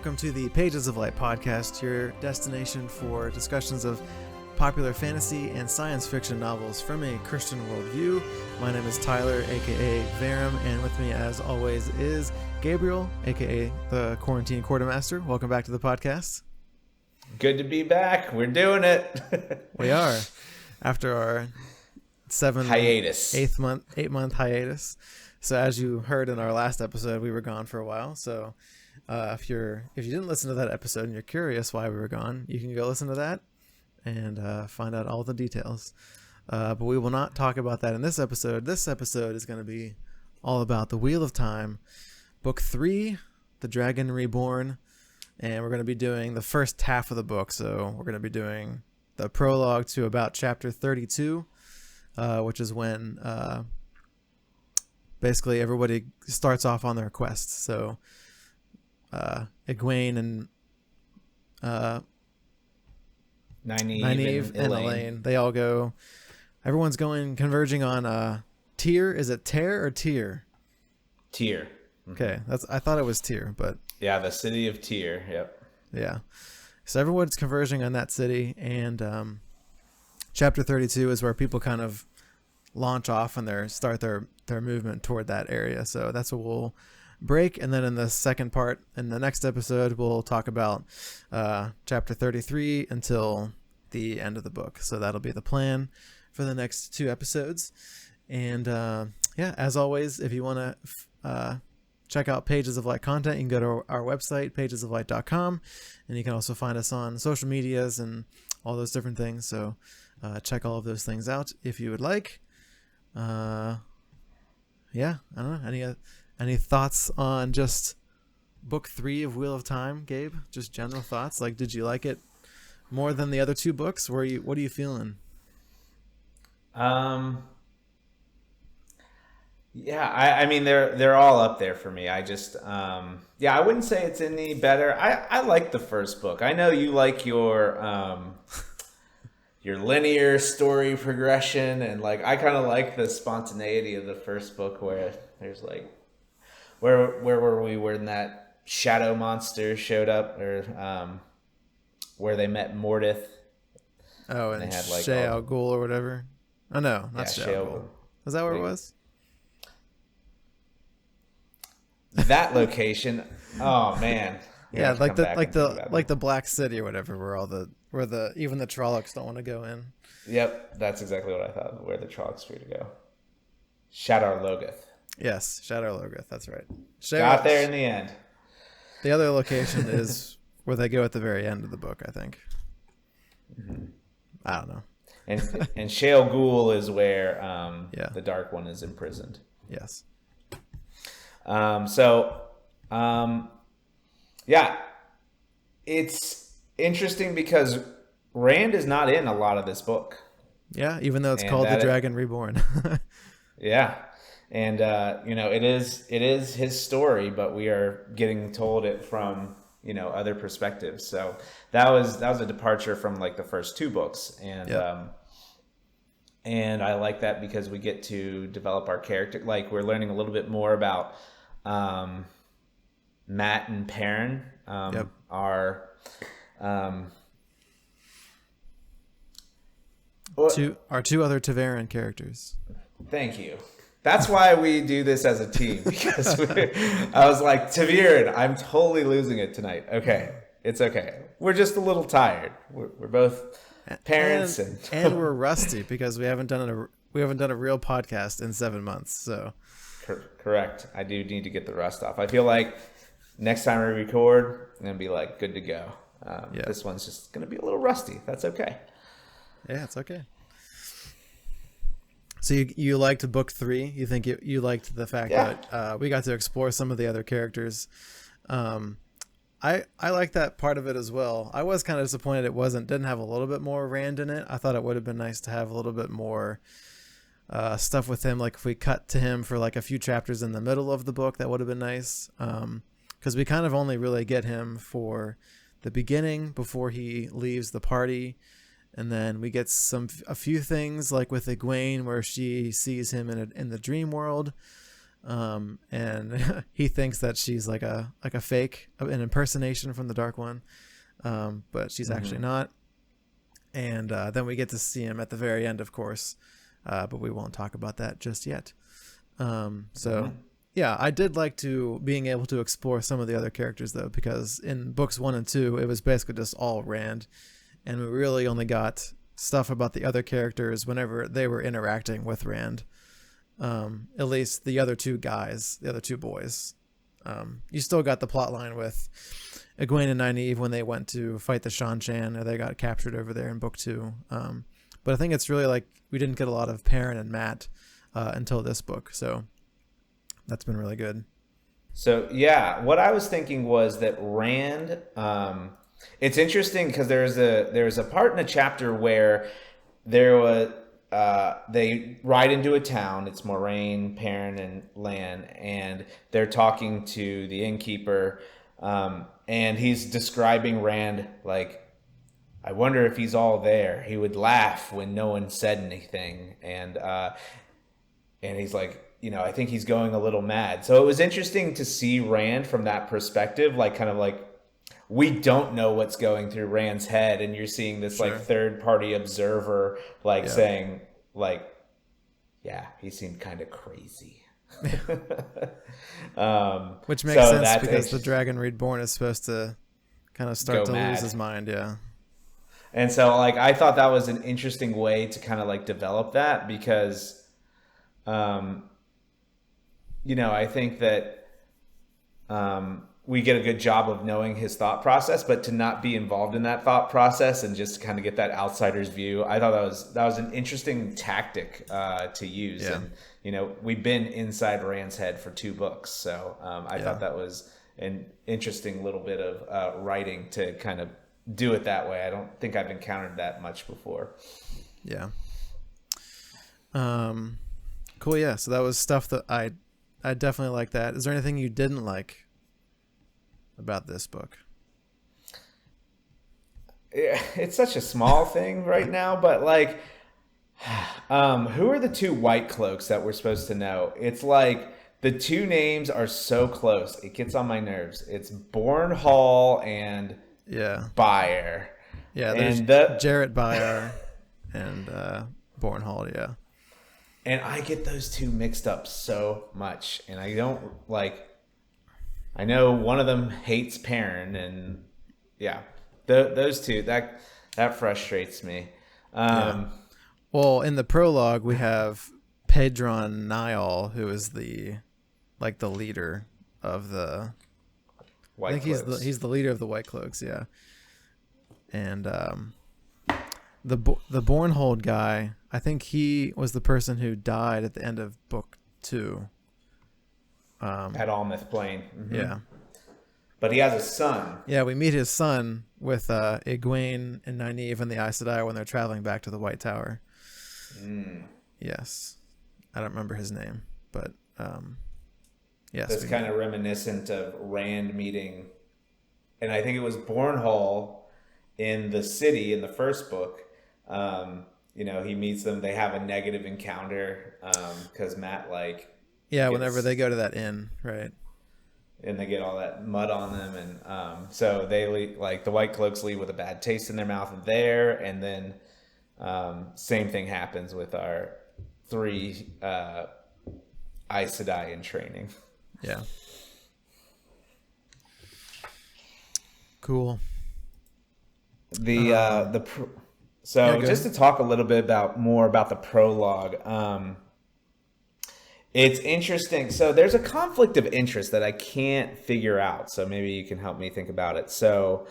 welcome to the Pages of Light podcast, your destination for discussions of popular fantasy and science fiction novels from a Christian worldview. My name is Tyler, aka Varum, and with me as always is Gabriel, aka the Quarantine Quartermaster. Welcome back to the podcast. Good to be back. We're doing it. We are. After our 8-month hiatus. So as you heard in our last episode, we were gone for a while. So if you didn't listen to that episode and you're curious why we were gone, you can go listen to that and find out all the details. But we will not talk about that in this episode. This episode is going to be all about the Wheel of Time, Book 3, The Dragon Reborn, and we're going to be doing the first half of the book. So we're going to be doing the prologue to about chapter 32, which is when basically everybody starts off on their quests. So Egwene and Nynaeve and Elaine, they all go. Everyone's converging on Tyr. Is it Tyr or Tyr? Tyr. Okay, I thought it was Tyr, but yeah, the city of Tyr. Yep. Yeah. So everyone's converging on that city, and chapter 32 is where people kind of launch off and start their movement toward that area. So that's what we'll break, and then in the second part, in the next episode, we'll talk about chapter 33 until the end of the book. So that'll be the plan for the next 2 episodes. And as always, if you want to check out Pages of Light content, you can go to our website, pagesoflight.com, and you can also find us on social medias and all those different things. So check all of those things out if you would like. I don't know. Any thoughts on just book 3 of Wheel of Time, Gabe? Just general thoughts. Like, did you like it more than the other 2 books? What are you feeling? Yeah, I mean they're all up there for me. I just I wouldn't say it's any better. I like the first book. I know you like your linear story progression, and like I kind of like the spontaneity of the first book where there's like where were we when that shadow monster showed up, or where they met Mordith. Oh, and they had like Shea Ghul or whatever. Oh no, not Shea Ghul. Is that where it was? That location. Oh man. Yeah, like the Black City or whatever, where even the Trollocs don't want to go in. Yep, that's exactly what I thought. Where the Trollocs free to go. Shadar Logoth. Yes, Shadar Logoth. That's right. Got there in the end. The other location is where they go at the very end of the book, I think. Mm-hmm. I don't know. And Shea Ghul is where the Dark One is imprisoned. Yes. It's interesting because Rand is not in a lot of this book. Yeah, even though it's called The Dragon Reborn. Yeah. And it is his story, but we are getting told it from, other perspectives. So that was a departure from like the first 2 books. And and I like that because we get to develop our character. Like we're learning a little bit more about Matt and Perrin, our two other Ta'veren characters. Thank you. That's why we do this as a team, because I was like, Ta'veren, I'm totally losing it tonight. Okay, it's okay. We're just a little tired. We're both parents and we're rusty because we haven't done a real podcast in 7 months. So correct. I do need to get the rust off. I feel like next time we record, I'm gonna be like good to go. This one's just gonna be a little rusty. That's okay. Yeah, it's okay. So you liked book 3? You think you liked the fact that we got to explore some of the other characters? I like that part of it as well. I was kind of disappointed didn't have a little bit more Rand in it. I thought it would have been nice to have a little bit more stuff with him. Like if we cut to him for like a few chapters in the middle of the book, that would have been nice. Because we kind of only really get him for the beginning before he leaves the party. And then we get a few things like with Egwene where she sees him in the dream world. and he thinks that she's like a fake, an impersonation from the Dark One, but she's actually not. And then we get to see him at the very end, of course, but we won't talk about that just yet. Yeah, I did like being able to explore some of the other characters, though, because in books 1 and 2, it was basically just all Rand, and we really only got stuff about the other characters whenever they were interacting with Rand. At least the other two guys, the other two boys. You still got the plot line with Egwene and Nynaeve when they went to fight the Shan-Chan, or they got captured over there in book 2. But I think it's really like we didn't get a lot of Perrin and Matt until this book, so that's been really good. So yeah, what I was thinking was that Rand, it's interesting because there's a part in a chapter where there was they ride into a town. It's Moraine, Perrin, and Lan, and they're talking to the innkeeper, and he's describing Rand like, I wonder if he's all there. He would laugh when no one said anything, and he's like, I think he's going a little mad. So it was interesting to see Rand from that perspective, like kind of like we don't know what's going through Rand's head, and you're seeing this like third party observer like saying like, yeah, he seemed kind of crazy. Which makes sense because the Dragon Reborn is supposed to kind of start to lose his mind. Yeah. And so like I thought that was an interesting way to kind of like develop that because I think that we get a good job of knowing his thought process, but to not be involved in that thought process and just to kind of get that outsider's view, I thought that was an interesting tactic to use. Yeah. And we've been inside Rand's head for 2 books, so I thought that was an interesting little bit of writing to kind of do it that way. I don't think I've encountered that much before. Yeah. Cool. Yeah. So that was stuff that I definitely like that. Is there anything you didn't like about this book? Yeah, it's such a small thing right now, but like, who are the 2 white cloaks that we're supposed to know? It's like the 2 names are so close. It gets on my nerves. It's Bornhall and Byre. Yeah, there's Jarrett Byre and Bornhall, yeah. And I get those 2 mixed up so much. And I don't I know one of them hates Perrin, and those 2, that frustrates me. Well, in the prologue, we have Pedron Niall, who is the leader of the White Cloaks. He's the leader of the White Cloaks, yeah. And the Bornhold guy, I think he was the person who died at the end of book 2. At Almouth Plain. Mm-hmm. Yeah. But he has a son. Yeah, we meet his son with Egwene and Nynaeve and the Aes Sedai when they're traveling back to the White Tower. Yes. I don't remember his name, but yes. That's kind of reminiscent of Rand meeting, and I think it was Bornhall in the city in the first book. He meets them. They have a negative encounter because Matt whenever they go to that inn, right? And they get all that mud on them, and so they the White Cloaks leave with a bad taste in their mouth there, and then same thing happens with our 3 Aes Sedai in training. Yeah. Cool. Just to talk a little bit more about the prologue. It's interesting. So there's a conflict of interest that I can't figure out. So maybe you can help me think about it. So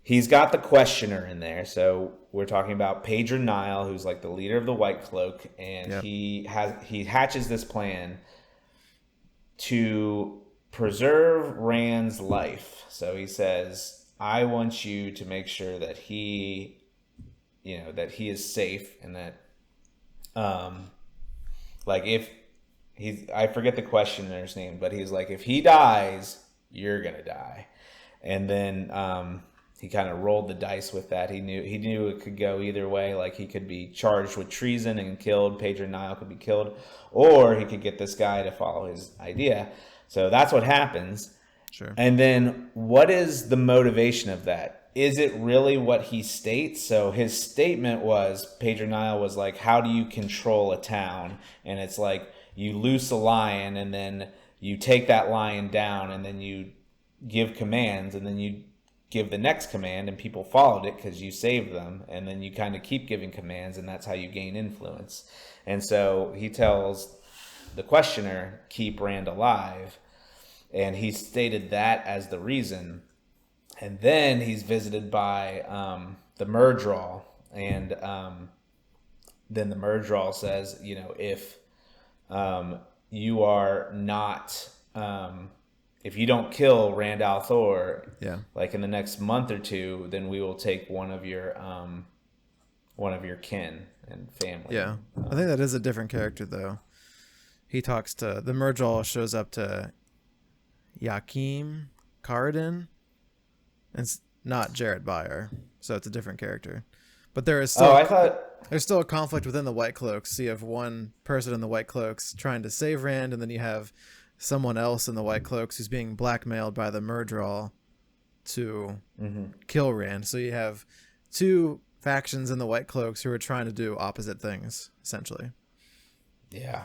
he's got the questioner in there. So we're talking about Pedron Niall, who's like the leader of the White Cloak, and he hatches this plan to preserve Rand's life. So he says, I want you to make sure that he is safe, and that if I forget the questioner's name, but he's like, if he dies, you're gonna die. And then he kind of rolled the dice with that. He knew it could go either way. Like he could be charged with treason and killed. Pedro Nile could be killed, or he could get this guy to follow his idea. So that's what happens. Sure. And then what is the motivation of that? Is it really what he states? So his statement was, Pedro Nile was like, how do you control a town? And it's like, you loose a lion and then you take that lion down and then you give commands and then you give the next command and people followed it because you saved them, and then you kind of keep giving commands and that's how you gain influence. And so he tells the questioner, keep Rand alive, and he stated that as the reason. And then he's visited by the Murdrawl, and then the Murdrawl says, you know, if you are not if you don't kill Rand al'Thor, like in the next month or two, then we will take one of your kin and family. Yeah, I think that is a different character though. He talks to the Murdrawl, shows up to Yakim Karadin, and it's not Jared Byer, so it's a different character. But there is still there's still a conflict within the White Cloaks. So you have one person in the White Cloaks trying to save Rand, and then you have someone else in the White Cloaks who's being blackmailed by the Murdrawl to kill Rand. So you have two factions in the White Cloaks who are trying to do opposite things, essentially. Yeah.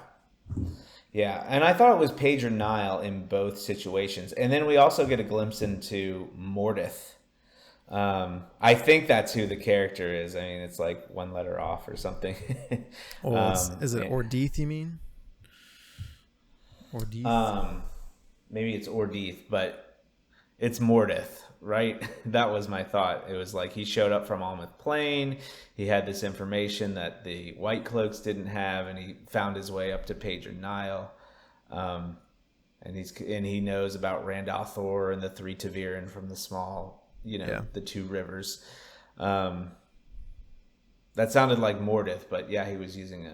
Yeah, and I thought it was Pedro Nile in both situations. And then we also get a glimpse into Mordith. I think that's who the character is. I mean, it's like one letter off or something. Is it Ordeith, you mean? Ordeith? Maybe it's Ordeith, but it's Mordith, right? That was my thought. It was like he showed up from Almouth Plain. He had this information that the White Cloaks didn't have, and he found his way up to Pedro Nile. And he knows about Rand al'Thor and the Three Ta'veren from the small, the two rivers. That sounded like Mordith, but yeah, he was using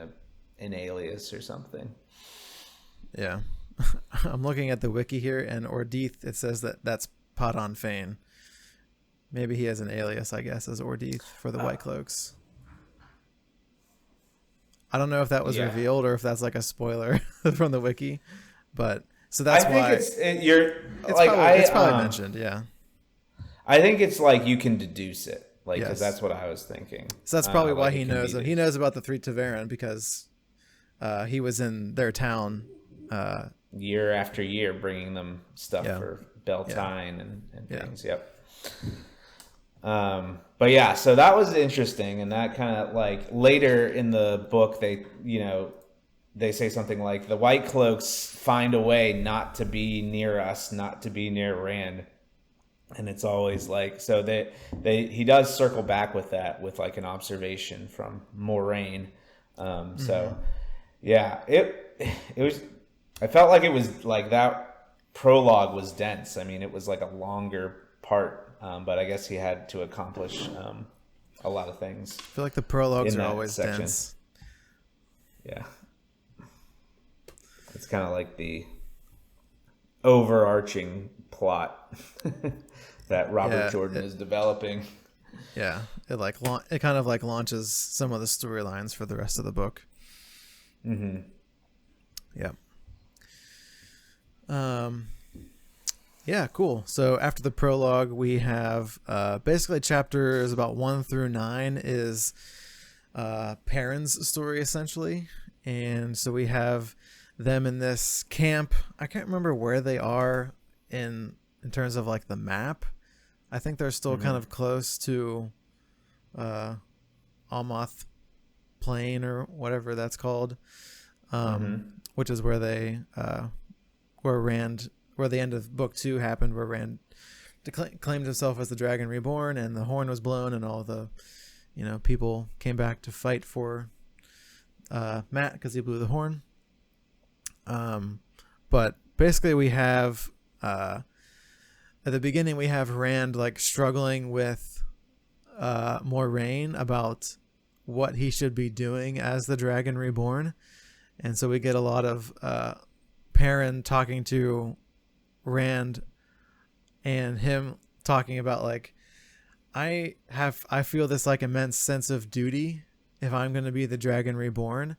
an alias or something. Yeah. I'm looking at the wiki here, and Ordeith, it says that's Padon Fane. Maybe he has an alias, I guess, as Ordeith for the White Cloaks. I don't know if that was revealed or if that's like a spoiler from the wiki, but so that's why it's probably mentioned. Yeah, I think it's like you can deduce it, like because that's what I was thinking. So that's probably why he knows it. He knows about the Three Ta'veren because he was in their town year after year, bringing them stuff for Beltane and things. Yep. But yeah, so that was interesting, and that kind of like later in the book they say something like the White Cloaks find a way not to be near us, not to be near Rand, and it's always like so he does circle back with that with like an observation from Moraine. So yeah, it was. I felt like it was like that prologue was dense. I mean, it was like a longer part, but I guess he had to accomplish a lot of things. I feel like the prologues are always dense. Yeah. It's kind of like the overarching plot that Robert Jordan is developing. Yeah, it kind of like launches some of the storylines for the rest of the book. Mm-hmm. Yeah. Yeah, cool. So after the prologue, we have basically chapters about 1 through 9 is Perrin's story essentially, and so we have them in this camp. I can't remember where they are in terms of like the map. I think they're still kind of close to Almoth Plain or whatever that's called, which is where they where the end of book 2 happened, where Rand claimed himself as the Dragon Reborn, and the horn was blown, and all the people came back to fight for Matt because he blew the horn. But basically we have at the beginning we have Rand like struggling with Moraine about what he should be doing as the Dragon Reborn, and so we get a lot of Perrin talking to Rand and him talking about like I feel this like immense sense of duty if I'm going to be the Dragon Reborn,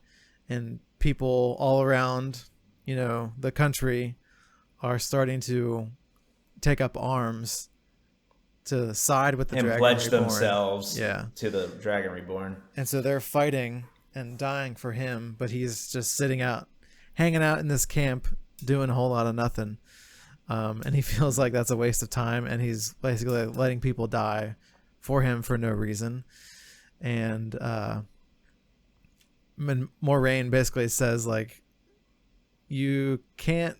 and people all around, the country are starting to take up arms to side with the And Dragon pledge Reborn. themselves Yeah. to the Dragon Reborn. And so they're fighting and dying for him, but he's just hanging out in this camp, doing a whole lot of nothing. And he feels like that's a waste of time, and he's basically letting people die for him for no reason. And Moraine basically says, like, you can't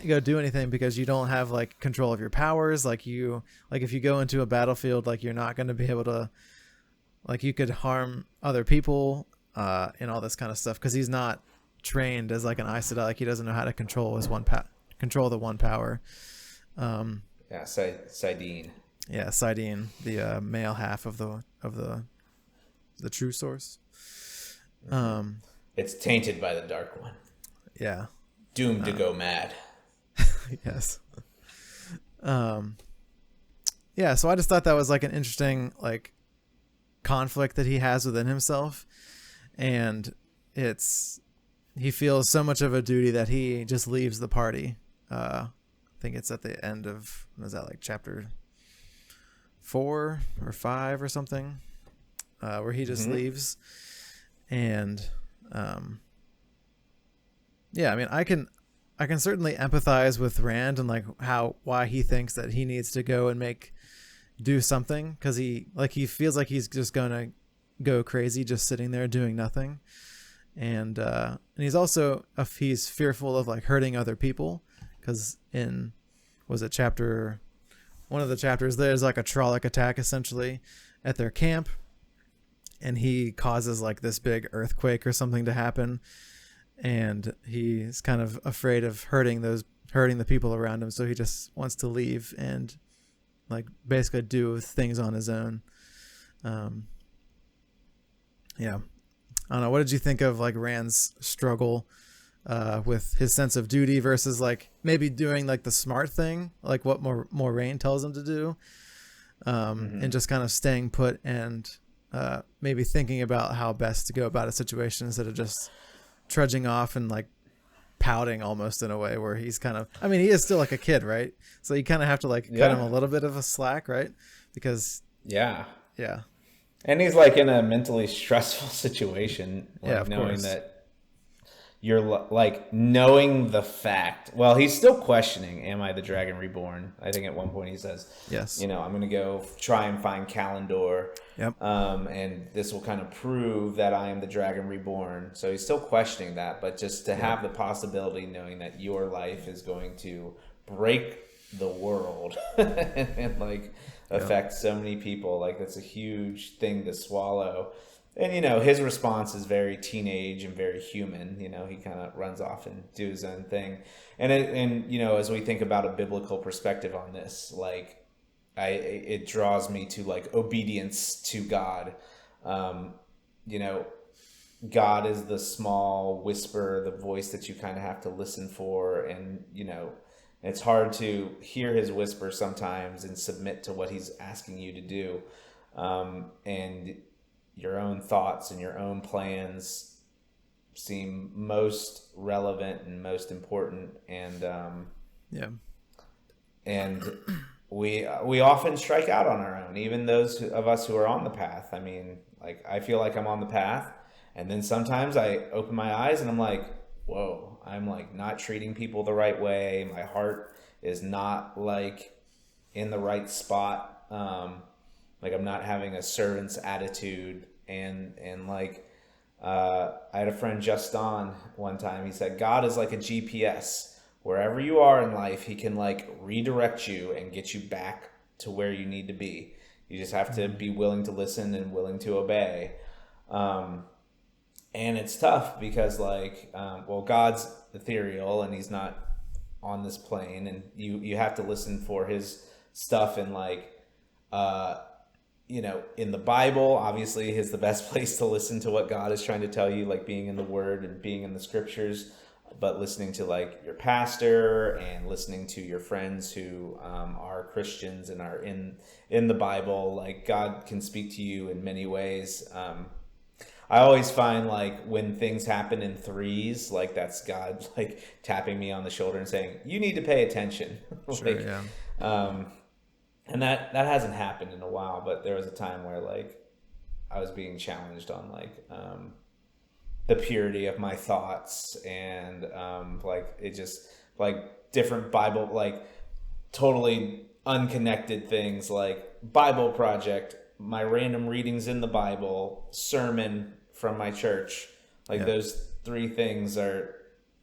go do anything because you don't have like control of your powers. Like if you go into a battlefield, like you're not going to be able to, like, you could harm other people and all this kind of stuff, because he's not trained as like an Aes Sedai. Like he doesn't know how to control control the one power. Sidene. Yeah, Sidene, the male half of the true source. It's tainted by the Dark One. Yeah. Doomed to go mad. Yes. Yeah, so I just thought that was like an interesting like conflict that he has within himself, and he feels so much of a duty that he just leaves the party. I think it's at the end of, what is that, like chapter 4 or 5 or something, where he just leaves. And yeah, I mean, I can certainly empathize with Rand and like why he thinks that he needs to go and do something, because he feels like he's just gonna go crazy just sitting there doing nothing. And he's also, he's fearful of like hurting other people, because one of the chapters, there's like a Trolloc attack essentially at their camp, and he causes like this big earthquake or something to happen, and he's kind of afraid of hurting the people around him, so he just wants to leave and like basically do things on his own. Yeah, I don't know. What did you think of like Rand's struggle with his sense of duty versus like maybe doing like the smart thing, like what Moraine tells him to do, and just kind of staying put and maybe thinking about how best to go about a situation instead of just trudging off and like pouting almost, in a way where he's kind of, I mean, he is still like a kid, right? So you kind of have to like cut him a little bit of a slack, right? Because yeah. And he's like in a mentally stressful situation, like knowing course. that you're like knowing the fact. Well, he's still questioning, am I the Dragon Reborn? I think at one point he says, yes, I'm going to go try and find Kalendor. Yep. And this will kind of prove that I am the Dragon Reborn. So he's still questioning that, but just to have the possibility, knowing that your life is going to break the world and like affect so many people, like that's a huge thing to swallow. And his response is very teenage and very human. He kind of runs off and do his own thing. And as we think about a biblical perspective on this, like it draws me to like obedience to God. God is the small whisper, the voice that you kind of have to listen for, and it's hard to hear his whisper sometimes and submit to what he's asking you to do. And your own thoughts and your own plans seem most relevant and most important. And and we often strike out on our own, even those of us who are on the path. I mean, like, I feel like I'm on the path, and then sometimes I open my eyes and I'm like, whoa, I'm like not treating people the right way. My heart is not like in the right spot. Like I'm not having a servant's attitude, and like I had a friend Justin one time. He said God is like a GPS. Wherever you are in life, he can like redirect you and get you back to where you need to be. You just have to be willing to listen and willing to obey. And it's tough because like, God's ethereal and he's not on this plane, and you have to listen for his stuff. And like, in the Bible, obviously is the best place to listen to what God is trying to tell you, like being in the Word and being in the Scriptures. but listening to like your pastor and listening to your friends who are Christians and are in the Bible, like God can speak to you in many ways. I always find like when things happen in threes, like that's God like tapping me on the shoulder and saying, you need to pay attention. Sure, like, yeah. and that hasn't happened in a while, but there was a time where like I was being challenged on like the purity of my thoughts, and like it just like different Bible, like totally unconnected things, like Bible project, my random readings in the Bible, sermon from my church. Like those three things are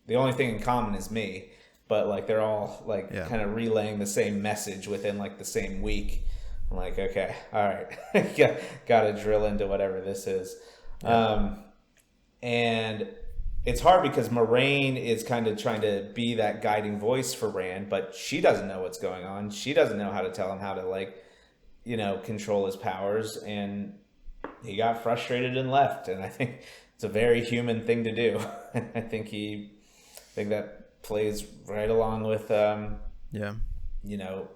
the only thing in common is me, but like they're all like kind of relaying the same message within like the same week. I'm like, okay, all right, got to drill into whatever this is. And it's hard because Moraine is kind of trying to be that guiding voice for Rand, but she doesn't know what's going on. She doesn't know how to tell him how to like, control his powers, and he got frustrated and left. And I think it's a very human thing to do. I think that plays right along with,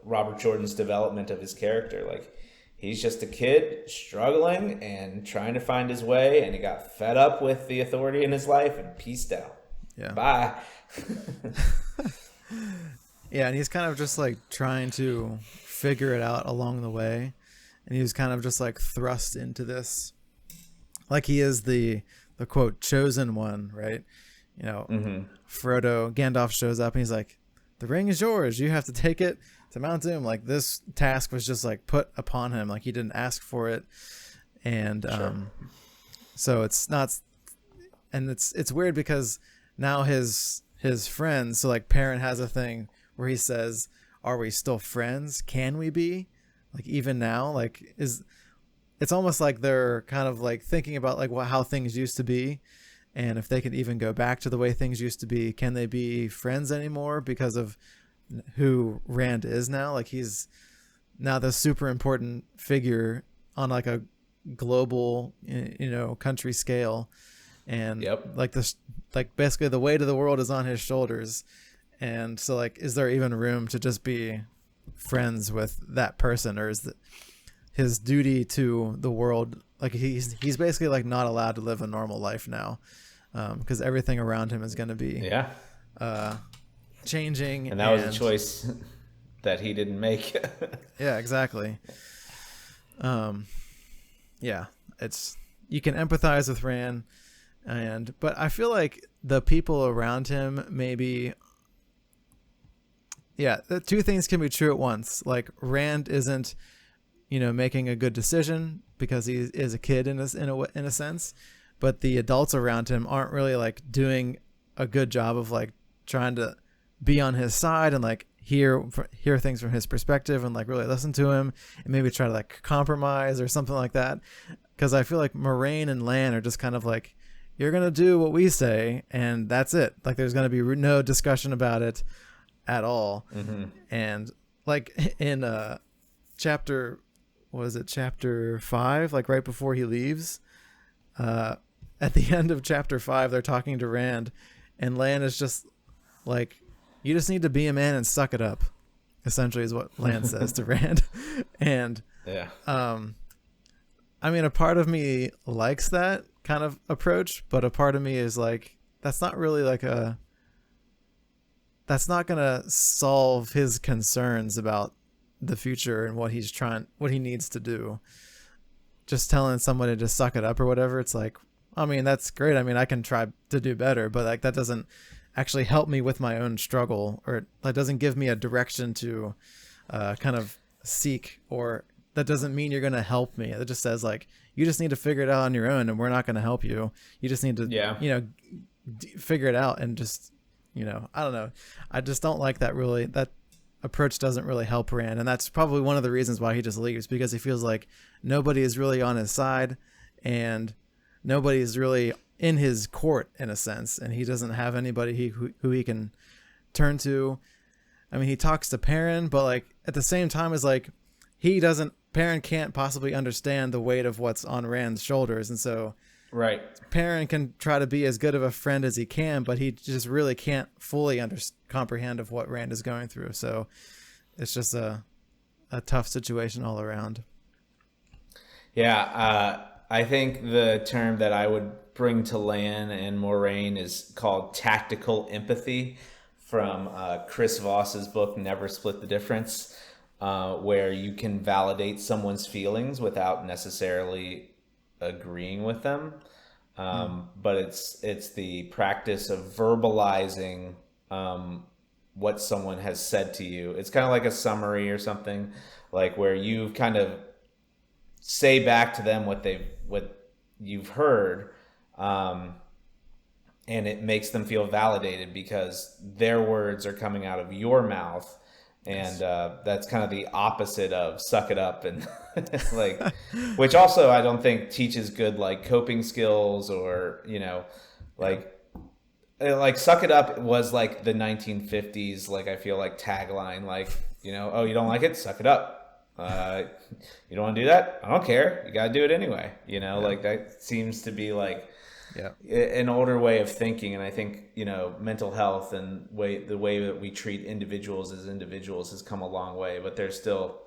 Robert Jordan's development of his character. Like, he's just a kid struggling and trying to find his way, and he got fed up with the authority in his life and peaced out. Yeah. Bye. Yeah, and he's kind of just like trying to figure it out along the way, and he was kind of just like thrust into this, like he is the quote chosen one, right? Gandalf shows up and he's like, the ring is yours, you have to take it to Mount Doom. Like, this task was just like put upon him, like he didn't ask for it. And so it's not, and it's weird because now his friends, so like Perrin has a thing where he says, are we still friends? Can we be? Like, even now, like, it's almost like they're kind of like thinking about like how things used to be, and if they could even go back to the way things used to be. Can they be friends anymore because of who Rand is now? Like, he's now the super important figure on like a global, country scale, and like this, like basically the weight of the world is on his shoulders. And so, like, is there even room to just be friends with that person, or is his duty to the world, like he's basically like not allowed to live a normal life now, because everything around him is going to be changing, and that was a choice that he didn't make. Yeah, exactly. It's, you can empathize with Rand, but I feel like the people around him maybe. Yeah, the two things can be true at once. Like, Rand isn't, making a good decision because he is a kid in a sense, but the adults around him aren't really like doing a good job of like trying to be on his side and like hear things from his perspective and like really listen to him and maybe try to like compromise or something like that. Because I feel like Moraine and Lan are just kind of like, you're gonna do what we say and that's it. Like, there's gonna be no discussion about it at all. And like in chapter 5, like right before he leaves, at the end of chapter 5, they're talking to Rand, and Lan is just like, you just need to be a man and suck it up, essentially is what Lan says to Rand. And I mean, a part of me likes that kind of approach, but a part of me is like, that's not really like that's not going to solve his concerns about the future and what he needs to do. Just telling someone to just suck it up or whatever. It's like, I mean, that's great. I mean, I can try to do better, but like, that doesn't actually help me with my own struggle, or that doesn't give me a direction to kind of seek, or that doesn't mean you're going to help me. It just says like, you just need to figure it out on your own and we're not going to help you. You just need to, figure it out and just, I don't know. I just don't like that really. That approach doesn't really help Rand. And that's probably one of the reasons why he just leaves, because he feels like nobody is really on his side and nobody is really in his court in a sense. And he doesn't have anybody who he can turn to. I mean, he talks to Perrin, but like at the same time is like, Perrin can't possibly understand the weight of what's on Rand's shoulders. And so Right. Perrin can try to be as good of a friend as he can, but he just really can't fully comprehend of what Rand is going through. So it's just a tough situation all around. Yeah, I think the term that I would bring to Lan and Moraine is called tactical empathy, from Chris Voss's book Never Split the Difference, where you can validate someone's feelings without necessarily agreeing with them. But it's the practice of verbalizing what someone has said to you. It's kind of like a summary or something, like where you kind of say back to them what you've heard, and it makes them feel validated because their words are coming out of your mouth. And that's kind of the opposite of suck it up, and like, which also I don't think teaches good like coping skills, or like suck it up was like the 1950s, like I feel like tagline, like, oh, you don't like it, suck it up. You don't want to do that, I don't care, you gotta do it anyway. Like that seems to be like an older way of thinking. And I think mental health and the way that we treat individuals as individuals has come a long way, but there's still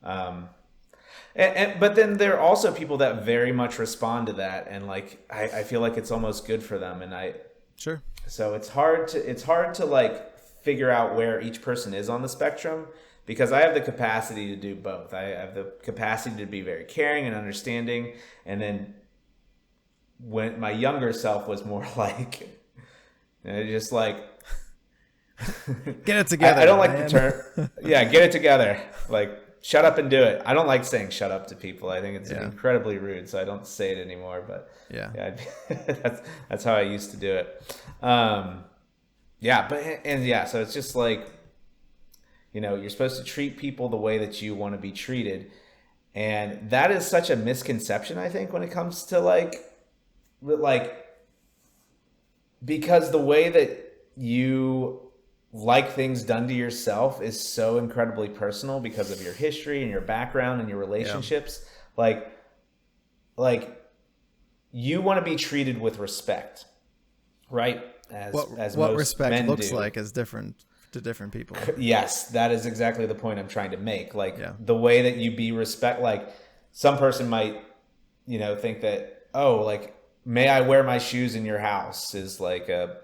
but then there are also people that very much respond to that, and like I feel like it's almost good for them. And Sure. So it's hard to like figure out where each person is on the spectrum, because I have the capacity to do both. I have the capacity to be very caring and understanding, and then when my younger self was more like, just like get it together. I don't like the term. Yeah, get it together. Like, shut up and do it. I don't like saying shut up to people. I think it's incredibly rude, so I don't say it anymore. But that's how I used to do it. So it's just like, you're supposed to treat people the way that you want to be treated, and that is such a misconception, I think, when it comes to like because the way that you like things done to yourself is so incredibly personal because of your history and your background and your relationships. Like you want to be treated with respect, right? As what most respect men looks do. like is different to different people. Yes, that is exactly the point I'm trying to make. Like the way that you be respect, like some person might, think that, oh, like, may I wear my shoes in your house is like a,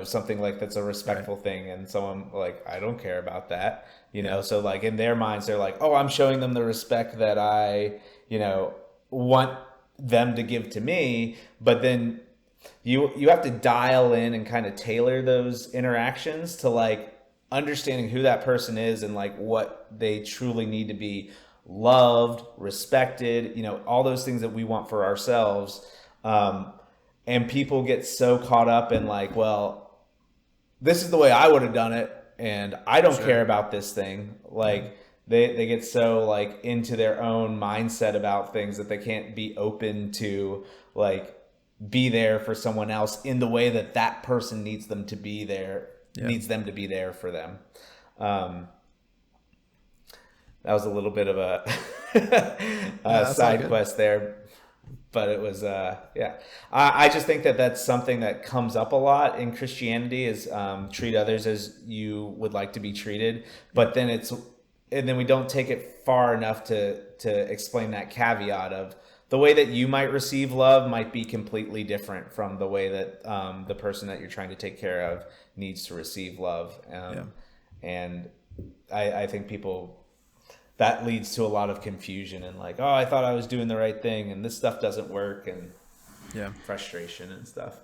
something like that's a respectful thing. And someone like, I don't care about that, so like in their minds, they're like, oh, I'm showing them the respect that I, want them to give to me. But then you have to dial in and kind of tailor those interactions to like understanding who that person is and like what they truly need to be loved, respected, all those things that we want for ourselves. And people get so caught up in like, well, this is the way I would have done it, and I don't care about this thing. Like they get so like into their own mindset about things that they can't be open to like be there for someone else in the way that that person needs them to be there, needs them to be there for them. That was a little bit of a side quest there. But it was, I just think that that's something that comes up a lot in Christianity is treat others as you would like to be treated. But then then we don't take it far enough to explain that caveat of the way that you might receive love might be completely different from the way that the person that you're trying to take care of needs to receive love. And I think that leads to a lot of confusion and like, oh, I thought I was doing the right thing and this stuff doesn't work, and frustration and stuff.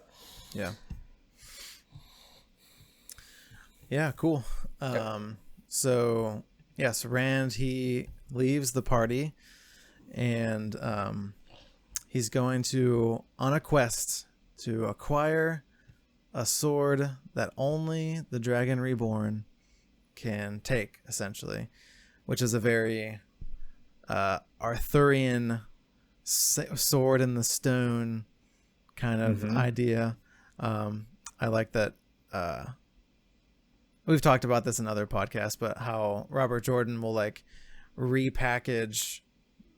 Cool. So yes, Rand, he leaves the party, and he's going on a quest to acquire a sword that only the Dragon Reborn can take, essentially, which is a very Arthurian sword in the stone kind of idea. I like that. We've talked about this in other podcasts, but how Robert Jordan will like repackage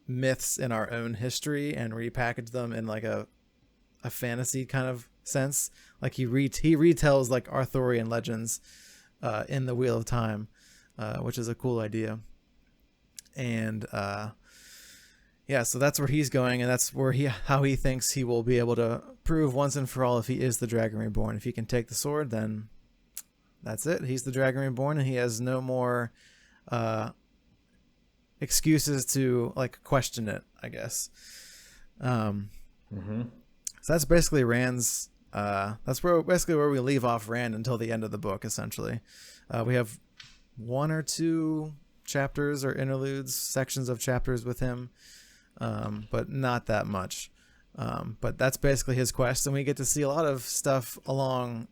myths in our own history and repackage them in like a a fantasy kind of sense. Like he retells like Arthurian legends in the Wheel of Time, which is a cool idea. And yeah, so that's where he's going, and that's where how he thinks he will be able to prove once and for all if he is the Dragon Reborn. If he can take the sword, then that's it. He's the Dragon Reborn, and he has no more excuses to like question it, I guess. So that's basically Rand's. That's basically where we leave off Rand until the end of the book. Essentially, we have one or two chapters or interludes, sections of chapters with him, but not that much. But that's basically his quest, and we get to see a lot of stuff along,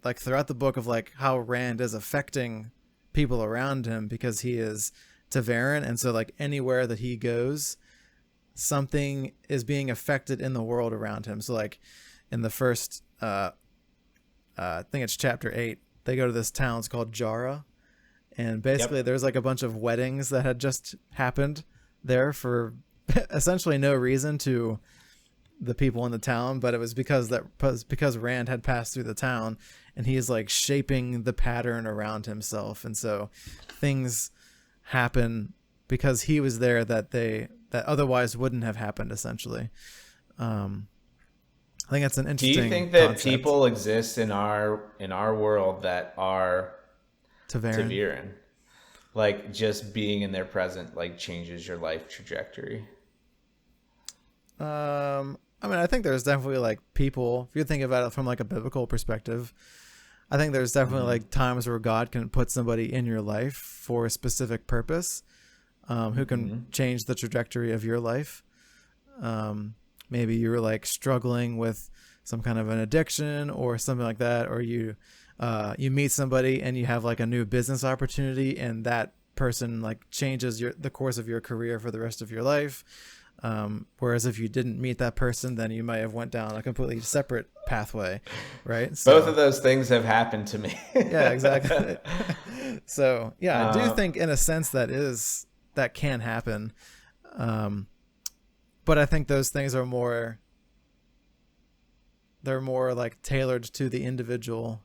like throughout the book, of like how Rand is affecting people around him because he is Ta'veren, and so like anywhere that he goes, something is being affected in the world around him. So like in the first, I think it's chapter 8, they go to this town. It's called Jara. And basically there's like a bunch of weddings that had just happened there for essentially no reason to the people in the town, but it was because Rand had passed through the town, and he is like shaping the pattern around himself. And so things happen because he was there that otherwise wouldn't have happened, essentially. I think that's an interesting. Do you think that concept. people exist in our world that are Ta'veren? Like just being in their present like changes your life trajectory? I mean, I think there's definitely like people, if you think about it from like a biblical perspective, I think there's definitely like times where God can put somebody in your life for a specific purpose, who can change the trajectory of your life. Maybe you were like struggling with some kind of an addiction or something like that, or you meet somebody and you have like a new business opportunity, and that person like changes the course of your career for the rest of your life. Whereas if you didn't meet that person, then you might have went down a completely separate pathway, right? So, both of those things have happened to me. Yeah, exactly. So yeah, I do think in a sense that can happen. But I think those things are more like tailored to the individual,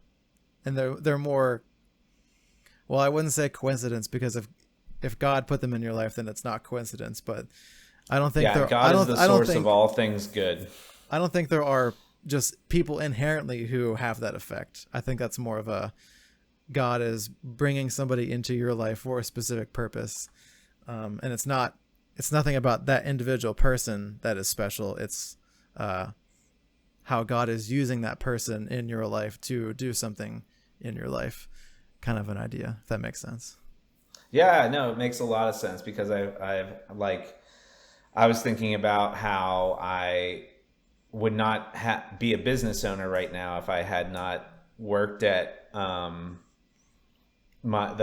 and they're more, well, I wouldn't say coincidence, because if God put them in your life, then it's not coincidence. But I don't think God is the source of all things good. I don't think there are just people inherently who have that effect. I think that's more of a God is bringing somebody into your life for a specific purpose, and it's nothing about that individual person that is special. It's how God is using that person in your life to do something in your life, kind of an idea, if that makes sense. Yeah, no, it makes a lot of sense, because I was thinking about how I would not be a business owner right now if I had not worked at the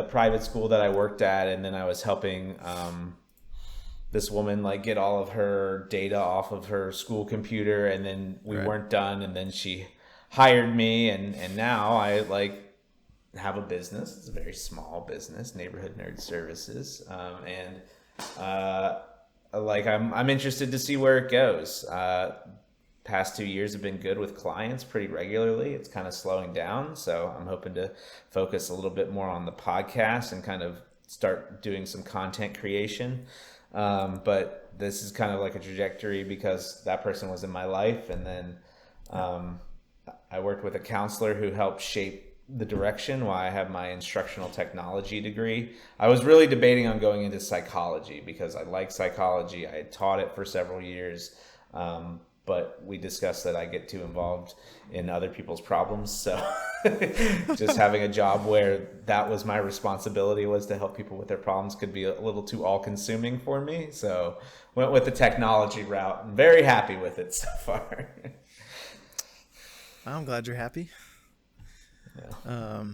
private school that I worked at, and then I was helping this woman like get all of her data off of her school computer, and then we weren't done, and then she hired me, and now I like have a business. It's a very small business, Neighborhood Nerd Services, and like I'm interested to see where it goes. Past 2 years have been good with clients pretty regularly. It's kind of slowing down, so I'm hoping to focus a little bit more on the podcast and kind of start doing some content creation. But this is kind of like a trajectory because that person was in my life, and then I worked with a counselor who helped shape the direction while I have my instructional technology degree. I was really debating on going into psychology because I like psychology. I had taught it for several years, but we discussed that I get too involved in other people's problems. So just having a job where that was my responsibility, was to help people with their problems, could be a little too all-consuming for me. So went with the technology route. I'm very happy with it so far. I'm glad you're happy. Yeah.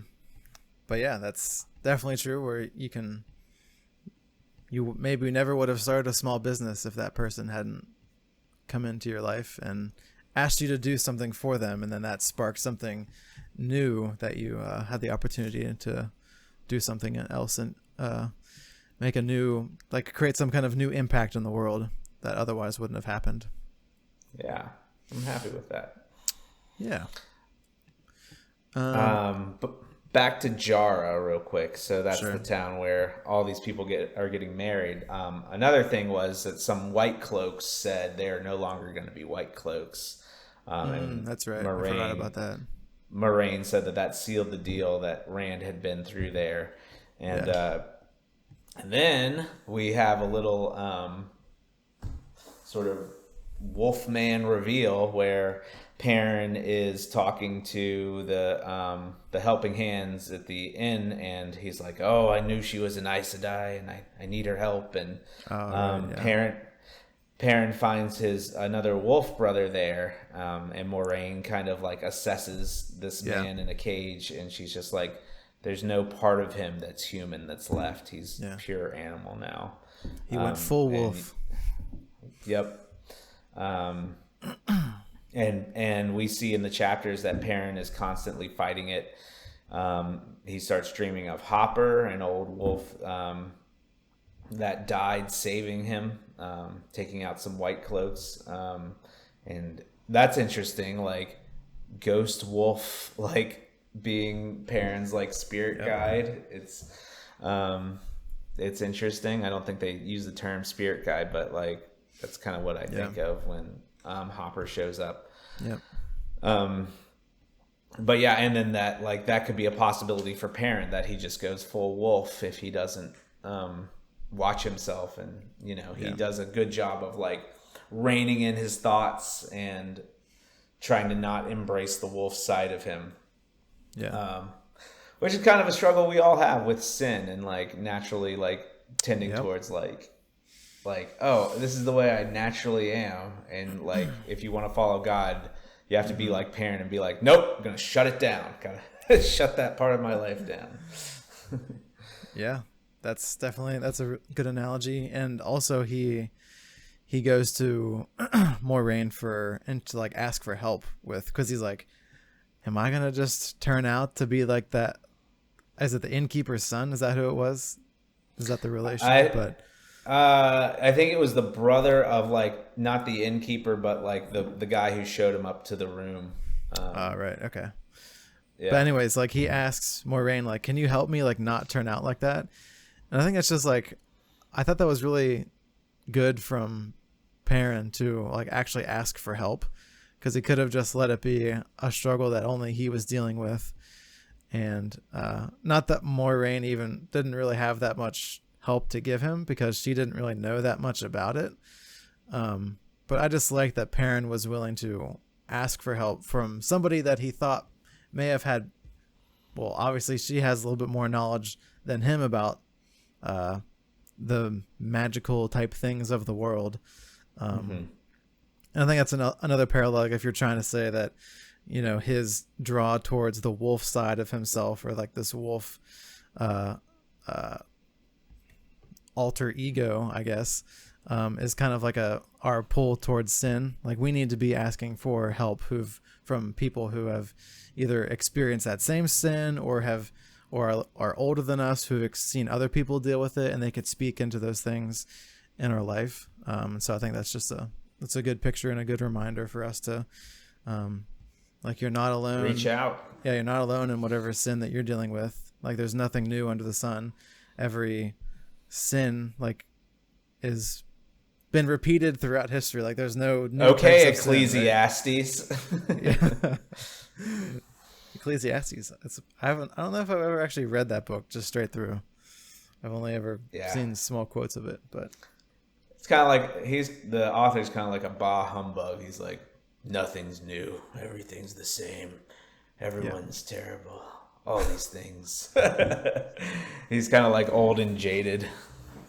But yeah, that's definitely true, where you maybe never would have started a small business if that person hadn't come into your life and asked you to do something for them, and then that sparked something new that you had the opportunity to do something else and make a new, like create some kind of new impact in the world that otherwise wouldn't have happened. Yeah. I'm happy with that. Yeah. But back to Jara real quick. So that's Sure. the town where all these people are getting married. Another thing was that some white cloaks said they are no longer going to be white cloaks. And That's right. I forgot about that. Moraine said that sealed the deal, that Rand had been through there. And, Yeah. and then we have a little sort of Wolfman reveal where Perrin is talking to the helping hands at the inn, and he's like, "Oh, I knew she was an Aes Sedai, and I need her help." And Right, yeah. Perrin finds his another wolf brother there, and Moraine kind of like assesses this man in a cage, and she's just like, "There's no part of him that's human that's left. He's pure animal now." He went full wolf. Yep. And we see in the chapters that Perrin is constantly fighting it. He starts dreaming of Hopper, an old wolf that died saving him, taking out some white cloaks. And that's interesting, like ghost wolf, like being Perrin's like spirit guide. It's interesting. I don't think they use the term spirit guide, but like that's kind of what I think of when Hopper shows up. Yep. But yeah, and then that could be a possibility for Perrin, that he just goes full wolf if he doesn't watch himself, and he does a good job of like reining in his thoughts and trying to not embrace the wolf side of him. Yeah. Which is kind of a struggle we all have with sin, and like naturally like tending towards like, oh, this is the way I naturally am. And like, if you want to follow God, you have to be like Perrin and be like, nope, I'm going to shut it down. Gotta shut that part of my life down. Yeah, that's a good analogy. And also he goes to Moraine to like ask for help with, because he's like, am I going to just turn out to be like that? Is it the innkeeper's son? Is that who it was? Is that the relation? I think it was the brother of like, not the innkeeper, but like the guy who showed him up to the room. Right. Okay. Yeah. But anyways, like he asks Moraine, like, can you help me like not turn out like that? And I think it's just like, I thought that was really good from Perrin to like actually ask for help, because he could have just let it be a struggle that only he was dealing with. And not that Moraine even didn't really have that much help to give him, because she didn't really know that much about it. But I just like that Perrin was willing to ask for help from somebody that he thought may have had, well, obviously she has a little bit more knowledge than him about the magical type things of the world. And I think that's another parallel if you're trying to say that, his draw towards the wolf side of himself, or like this wolf alter ego, I guess, is kind of like our pull towards sin. Like we need to be asking for help from people who have either experienced that same sin or are older than us, who've seen other people deal with it, and they could speak into those things in our life. So I think that's just that's a good picture and a good reminder for us to, like, you're not alone. Reach out. Yeah, you're not alone in whatever sin that you're dealing with. Like, there's nothing new under the sun. Every sin, like, is been repeated throughout history. Like, there's no new okay, types of Ecclesiastes. Sin, right? Ecclesiastes. I don't know if I've ever actually read that book just straight through. I've only ever seen small quotes of it, but it's kind of like the author's kind of like a bah humbug. He's like, nothing's new, everything's the same, everyone's terrible, all these things. He's kind of like old and jaded.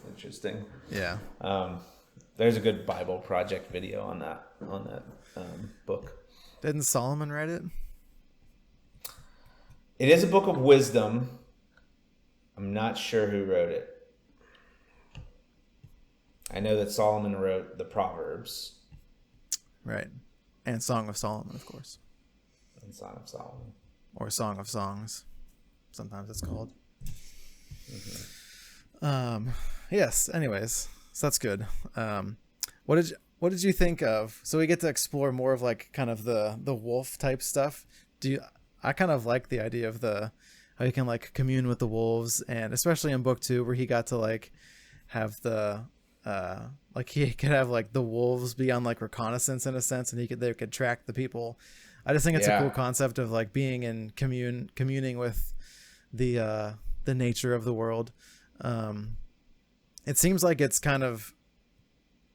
Interesting. Yeah. There's a good Bible Project video on that book. Didn't Solomon write it? It is a book of wisdom. I'm not sure who wrote it. I know that Solomon wrote the Proverbs. Right. And Song of Solomon, of course. And Song of Solomon. Or Song of Songs. Sometimes it's called. Mm-hmm. Yes, anyways. So that's good. what did you think of? So we get to explore more of like kind of the wolf type stuff. I kind of like the idea of how you can like commune with the wolves, and especially in book 2 where he got to like have like he could have like the wolves be on like reconnaissance in a sense, and they could track the people. I just think it's a cool concept of like being in communing with the nature of the world. It seems like it's kind of,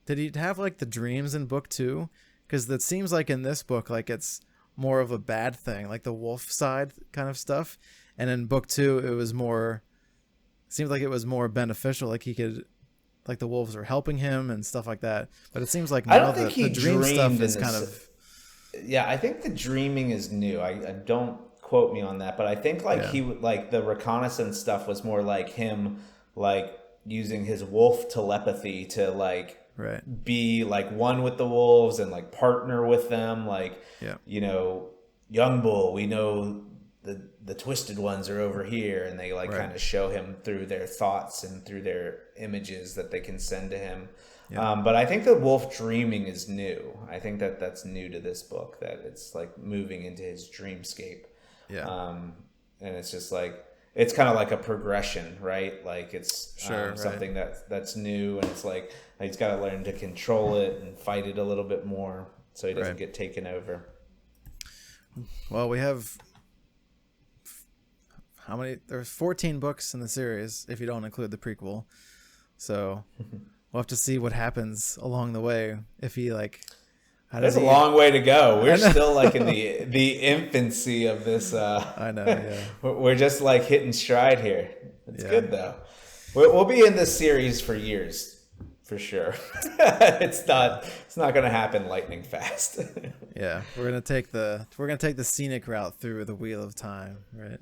did he have like the dreams in book 2? Because it seems like in this book, like it's more of a bad thing, like the wolf side kind of stuff. And in book 2, seems like it was more beneficial. Like he could, like the wolves are helping him and stuff like that. But it seems like now the dream stuff is kind of. Yeah, I think the dreaming is new. I don't quote me on that, but I think like he like the reconnaissance stuff was more like him like using his wolf telepathy to like be like one with the wolves and like partner with them, like you know, young bull, we know the twisted ones are over here, and they like kind of show him through their thoughts and through their images that they can send to him. But I think the wolf dreaming is new. I think that's new to this book, that it's like moving into his dreamscape. And it's just like, it's kind of like a progression, right? Like it's something that's new, and it's like he's got to learn to control it and fight it a little bit more so he doesn't get taken over. Well, we have how many? There's 14 books in the series if you don't include the prequel. So we'll have to see what happens along the way. If he like, there's a long way to go. We're still like in the infancy of this. I know. Yeah, we're just like hitting stride here. It's good though. We'll be in this series for years, for sure. It's not going to happen lightning fast. Yeah, we're gonna take the scenic route through the Wheel of Time, right?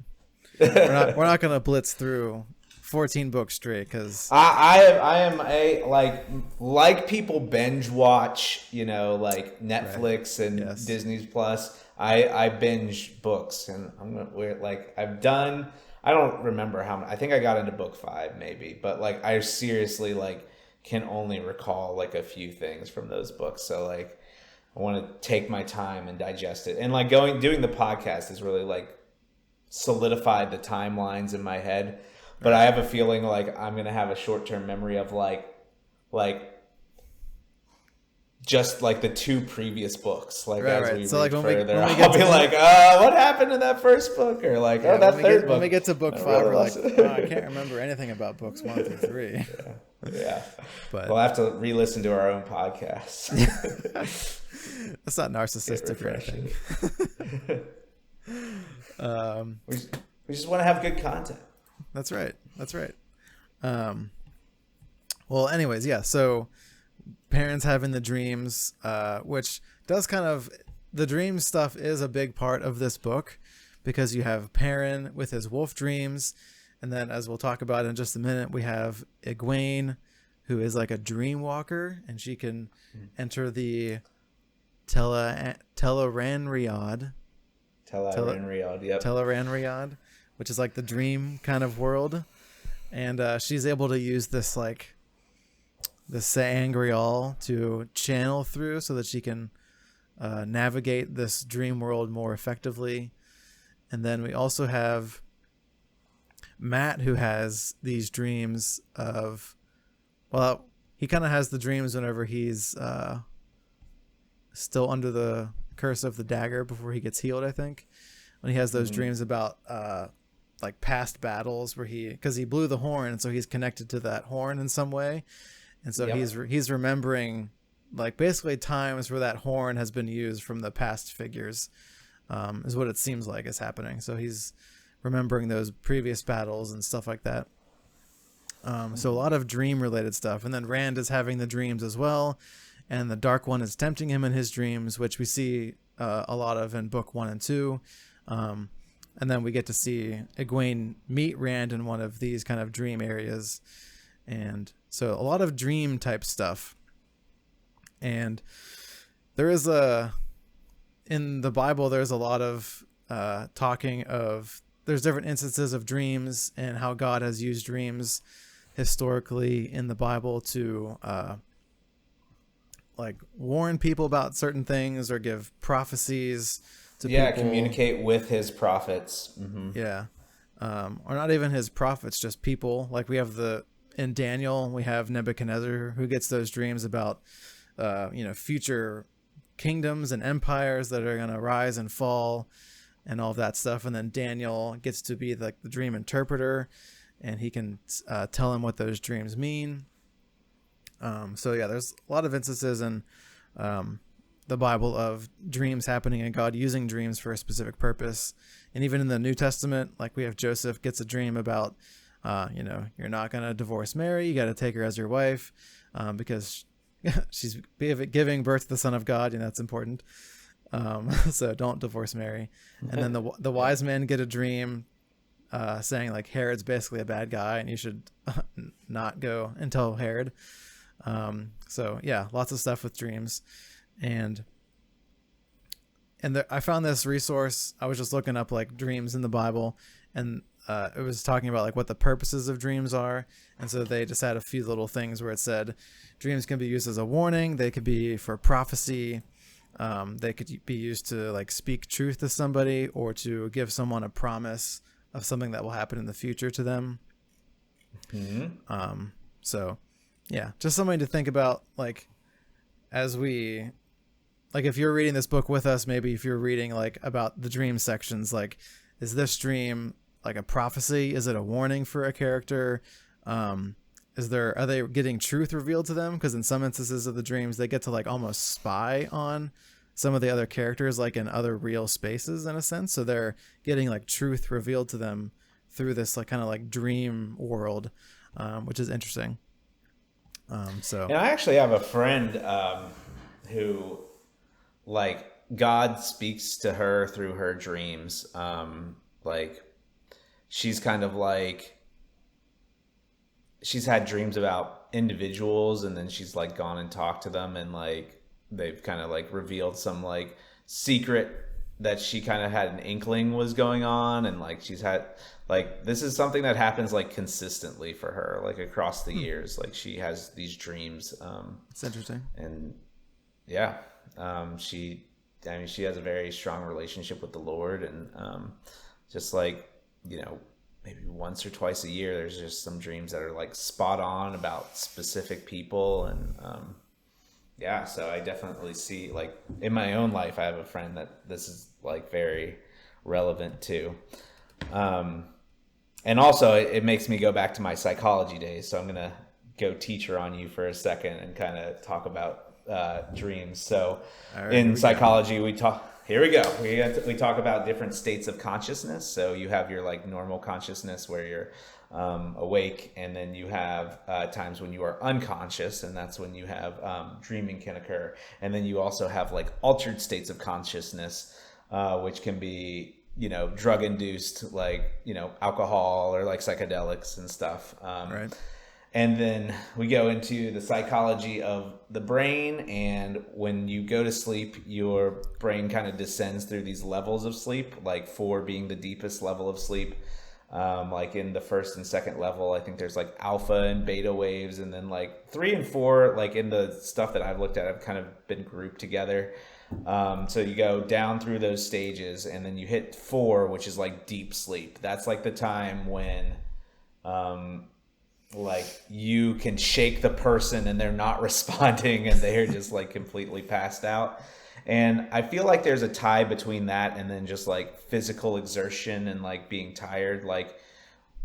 We're not gonna blitz through 14 books straight, because I am a like people binge watch, you know, like Netflix and Disney Plus. I binge books, and I don't remember how many. I think I got into book 5 maybe, but like I seriously like can only recall like a few things from those books. So like I want to take my time and digest it, and like doing the podcast has really like solidified the timelines in my head. But I have a feeling like I'm going to have a short-term memory of like just like the 2 previous books. Like as we read further, I'll be like, what happened in that first book? Or like, that third book. When we get to book 5, we're like, I can't remember anything about books 1 through 3. Yeah. But we'll have to re-listen to our own podcast. That's not narcissistic or anything. We just want to have good content. That's right. Well, anyways, so parents having the dreams, which does kind of, the dream stuff is a big part of this book, because you have Perrin with his wolf dreams, and then, as we'll talk about in just a minute, we have Egwene, who is like a dream walker, and she can enter the Tel'aran'rhiod. Tel'aran'rhiod, which is like the dream kind of world, and she's able to use this like the Sangreal to channel through, so that she can navigate this dream world more effectively. And then we also have Matt, who has these dreams of, well, he kind of has the dreams whenever he's still under the curse of the dagger before he gets healed, I think, when he has those dreams about like past battles where because he blew the horn, and so he's connected to that horn in some way, and so he's remembering like basically times where that horn has been used from the past figures, is what it seems like is happening. So he's remembering those previous battles and stuff like that. So a lot of dream related stuff. And then Rand is having the dreams as well, and the Dark One is tempting him in his dreams, which we see a lot of in book 1 and 2. And then we get to see Egwene meet Rand in one of these kind of dream areas. And so a lot of dream type stuff. And there is in the Bible, there's a lot of talking of, there's different instances of dreams and how God has used dreams historically in the Bible to like warn people about certain things or give prophecies to Yeah, people. communicate with his prophets. Mm-hmm. Yeah. Or not even his prophets, just people. Like we have in Daniel, we have Nebuchadnezzar who gets those dreams about, future kingdoms and empires that are going to rise and fall and all of that stuff. And then Daniel gets to be like the dream interpreter, and he can tell him what those dreams mean. So yeah, there's a lot of instances in the Bible of dreams happening and God using dreams for a specific purpose. And even in the New Testament, like we have Joseph gets a dream about, you're not going to divorce Mary. You got to take her as your wife because she's giving birth to the Son of God. And that's important. So don't divorce Mary. And then the wise men get a dream saying like Herod's basically a bad guy and you should not go and tell Herod. So yeah, lots of stuff with dreams. And I found this resource. I was just looking up like dreams in the Bible, and it was talking about like what the purposes of dreams are. And so they just had a few little things where it said dreams can be used as a warning. They could be for prophecy. They could be used to like speak truth to somebody or to give someone a promise of something that will happen in the future to them. Mm-hmm. So yeah, just something to think about, like, as we, like, if you're reading this book with us, maybe if you're reading like about the dream sections, like, is this dream like a prophecy? Is it a warning for a character? Are they getting truth revealed to them? Because in some instances of the dreams, they get to like almost spy on some of the other characters, like in other real spaces in a sense. So they're getting like truth revealed to them through this like kind of like dream world, which is interesting. And I actually have a friend who, like, God speaks to her through her dreams. Like, she's kind of like, she's had dreams about individuals, and then she's like gone and talked to them, and like they've kind of like revealed some like secret that she kind of had an inkling was going on, and like she's had like, this is something that happens like consistently for her, like across the years. Like she has these dreams. It's interesting. And yeah, she has a very strong relationship with the Lord, and just like, maybe once or twice a year, there's just some dreams that are like spot on about specific people. And yeah, so I definitely see, like, in my own life, I have a friend that this is like very relevant to. And also it makes me go back to my psychology days. So I'm going to go teacher on you for a second and kind of talk about dreams. So right, in psychology, we talk about different states of consciousness. So you have your like normal consciousness where you're awake, and then you have times when you are unconscious, and that's when you have dreaming can occur. And then you also have like altered states of consciousness, which can be, drug induced, like, alcohol or like psychedelics and stuff. Right. And then we go into the psychology of the brain, and when you go to sleep, your brain kind of descends through these levels of sleep, like 4 being the deepest level of sleep. Like in the first and second level, I think there's like alpha and beta waves, and then like 3 and 4, like in the stuff that I've looked at, have kind of been grouped together. So you go down through those stages, and then you hit 4, which is like deep sleep. That's like the time when, like, you can shake the person and they're not responding, and they're just like completely passed out. And I feel like there's a tie between that and then just like physical exertion and like being tired. Like,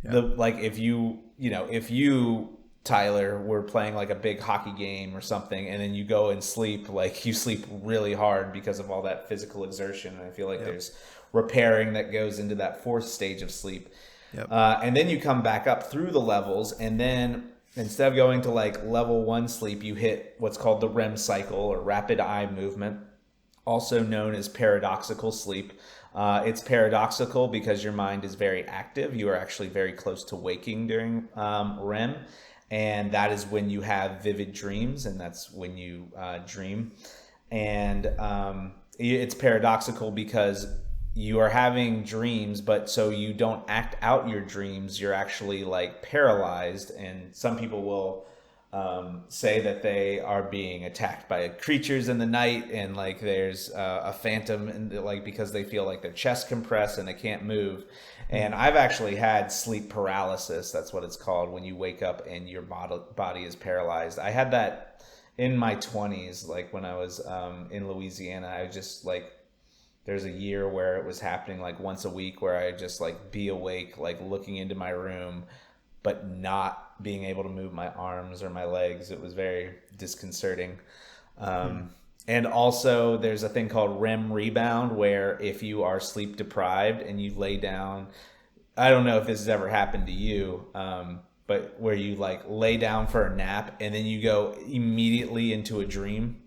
if you, Tyler, were playing like a big hockey game or something, and then you go and sleep, like you sleep really hard because of all that physical exertion. And I feel like there's repairing that goes into that 4th stage of sleep. Yep. And then you come back up through the levels, and then instead of going to like level 1 sleep, you hit what's called the Rem cycle, or rapid eye movement, also known as paradoxical sleep. It's paradoxical because your mind is very active. You are actually very close to waking during REM. And that is when you have vivid dreams, and that's when you dream. And it's paradoxical because you are having dreams, but so you don't act out your dreams. You're actually like paralyzed, and some people will say that they are being attacked by creatures in the night, and like there's a phantom, and like because they feel like their chest compressed and they can't move. And I've actually had sleep paralysis. That's what it's called, when you wake up and your body is paralyzed. I had that in my 20s, like when I was in Louisiana. I just like, there's a year where it was happening like once a week, where I just like be awake, like looking into my room, but not being able to move my arms or my legs. It was very disconcerting. And also there's a thing called Rem Rebound, where if you are sleep deprived and you lay down, I don't know if this has ever happened to you, but where you like lay down for a nap and then you go immediately into a dream.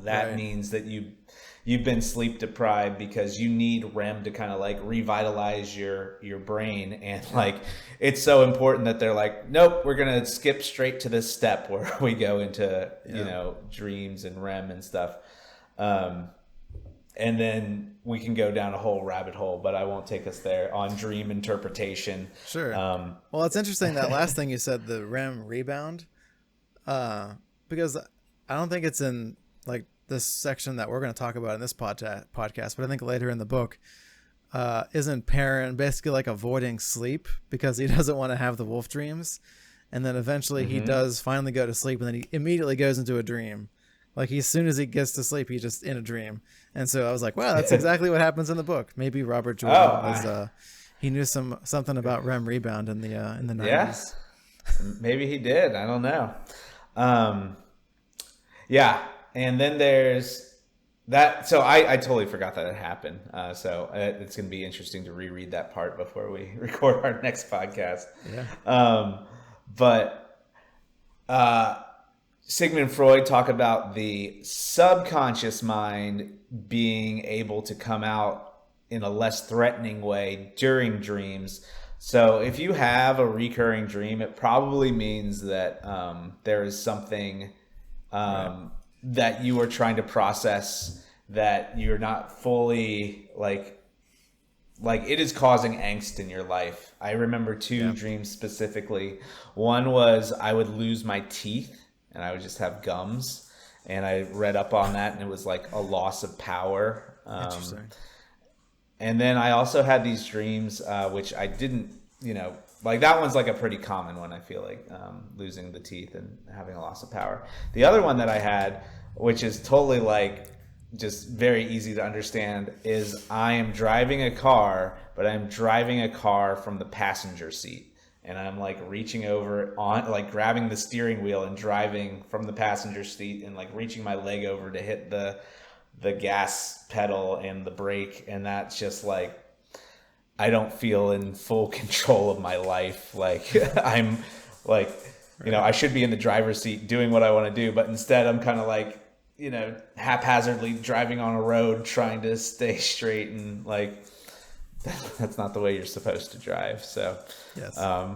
That Right. means that you've been sleep deprived, because you need REM to kind of like revitalize your brain. And like, it's so important that they're like, nope, we're gonna skip straight to this step where we go into dreams and REM and stuff. And then we can go down a whole rabbit hole, but I won't take us there on dream interpretation. Sure. Well, it's interesting, that last thing you said, the REM rebound, because I don't think it's in like this section that we're going to talk about in this podcast, but I think later in the book, isn't Perrin basically like avoiding sleep because he doesn't want to have the wolf dreams, and then eventually he does finally go to sleep, and then he immediately goes into a dream. Like, as soon as he gets to sleep, he's just in a dream. And so I was like, wow, that's exactly what happens in the book. Maybe Robert Jordan was he knew something about REM rebound in the 90s. Yeah, maybe he did. I don't know. Yeah, and then there's that. So I totally forgot that it happened. So it's going to be interesting to reread that part before we record our next podcast. Yeah. But Sigmund Freud talked about the subconscious mind being able to come out in a less threatening way during dreams. So if you have a recurring dream, it probably means that there is something that you are trying to process, that you're not fully like it is causing angst in your life. I remember two dreams specifically. One was I would lose my teeth and I would just have gums. And I read up on that, and it was like a loss of power. Interesting. And then I also had these dreams, which I didn't, like that one's like a pretty common one, I feel like, losing the teeth and having a loss of power. The other one that I had, which is totally like just very easy to understand, is I am driving a car, but I'm driving a car from the passenger seat. And I'm like reaching over on, like grabbing the steering wheel and driving from the passenger seat, and like reaching my leg over to hit the gas pedal and the brake. And that's just like, I don't feel in full control of my life. Like I'm like, I should be in the driver's seat doing what I want to do, but instead I'm kind of like, haphazardly driving on a road trying to stay straight, and like, that's not the way you're supposed to drive. So Yes. I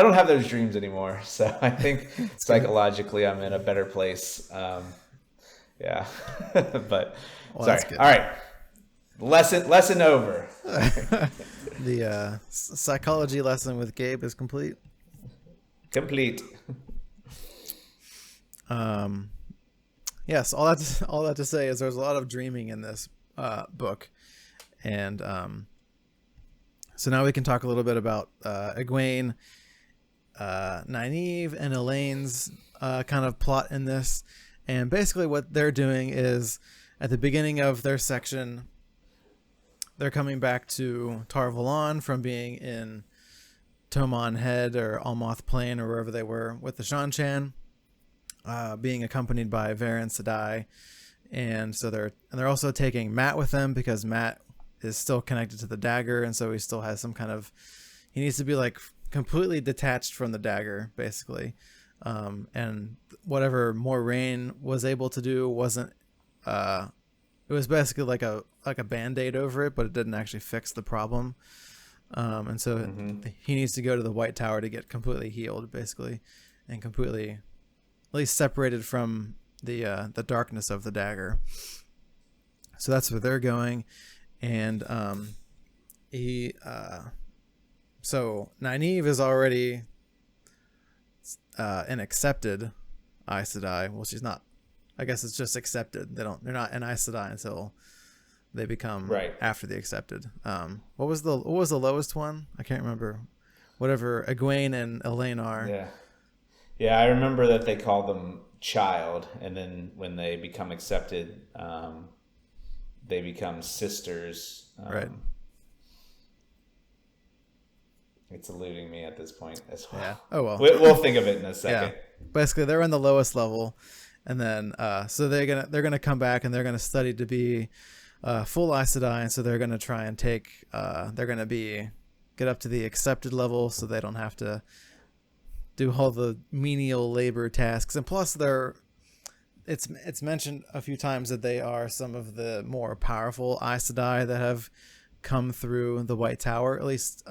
don't have those dreams anymore. So I think psychologically I'm in a better place. Yeah. But sorry. All right. Lesson over. The psychology lesson with Gabe is complete. Complete. Yes, all that to say is there's a lot of dreaming in this book, and so now we can talk a little bit about Egwene, Nynaeve, and Elaine's kind of plot in this. And basically what they're doing is, at the beginning of their section, they're coming back to Tar Valon from being in Tomon Head or Almoth Plain or wherever they were with the Shan-Chan, being accompanied by Varen Sedai. And so they're also taking Matt with them, because Matt is still connected to the dagger, and so he still has some kind of, he needs to be like completely detached from the dagger, basically. And whatever Moiraine was able to do wasn't, it was basically like a band-aid over it, but it didn't actually fix the problem. And so he needs to go to the White Tower to get completely healed, basically, and completely, at least separated from the darkness of the dagger. So that's where they're going. And so Nynaeve is already an accepted Aes Sedai. Well, she's not. I guess it's just accepted. They're not an Aes Sedai until they become Right. after the accepted. What was the lowest one? I can't remember. Whatever Egwene and Elaine are. Yeah. Yeah, I remember that they call them child, and then when they become accepted, they become sisters. Right. It's eluding me at this point as well. Yeah. Oh well. We'll think of it in a second. Yeah. Basically, they're in the lowest level, and then so they're gonna come back and they're gonna study to be full Aes Sedai, and so they're gonna try and take. They're gonna get up to the accepted level, so they don't have to do all the menial labor tasks, and plus it's mentioned a few times that they are some of the more powerful Aes Sedai that have come through the White Tower, at least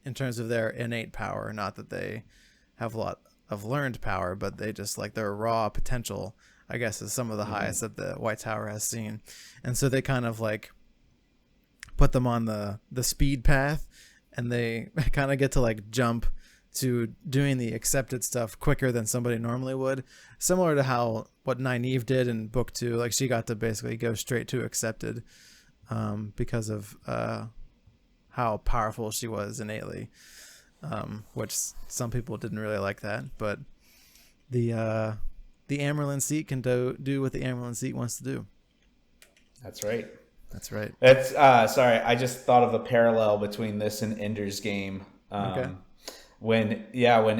in terms of their innate power. Not that they have a lot of learned power, but they just like their raw potential, I guess, is some of the highest that the White Tower has seen. And so they kind of like put them on the speed path, and they kind of get to like jump to doing the accepted stuff quicker than somebody normally would, similar to what Nynaeve did in book 2. Like she got to basically go straight to accepted because of how powerful she was innately, which some people didn't really like that. But the Amyrlin seat can do what the Amyrlin seat wants to do. That's right. That's right. That's sorry, I just thought of a parallel between this and Ender's game. Okay. When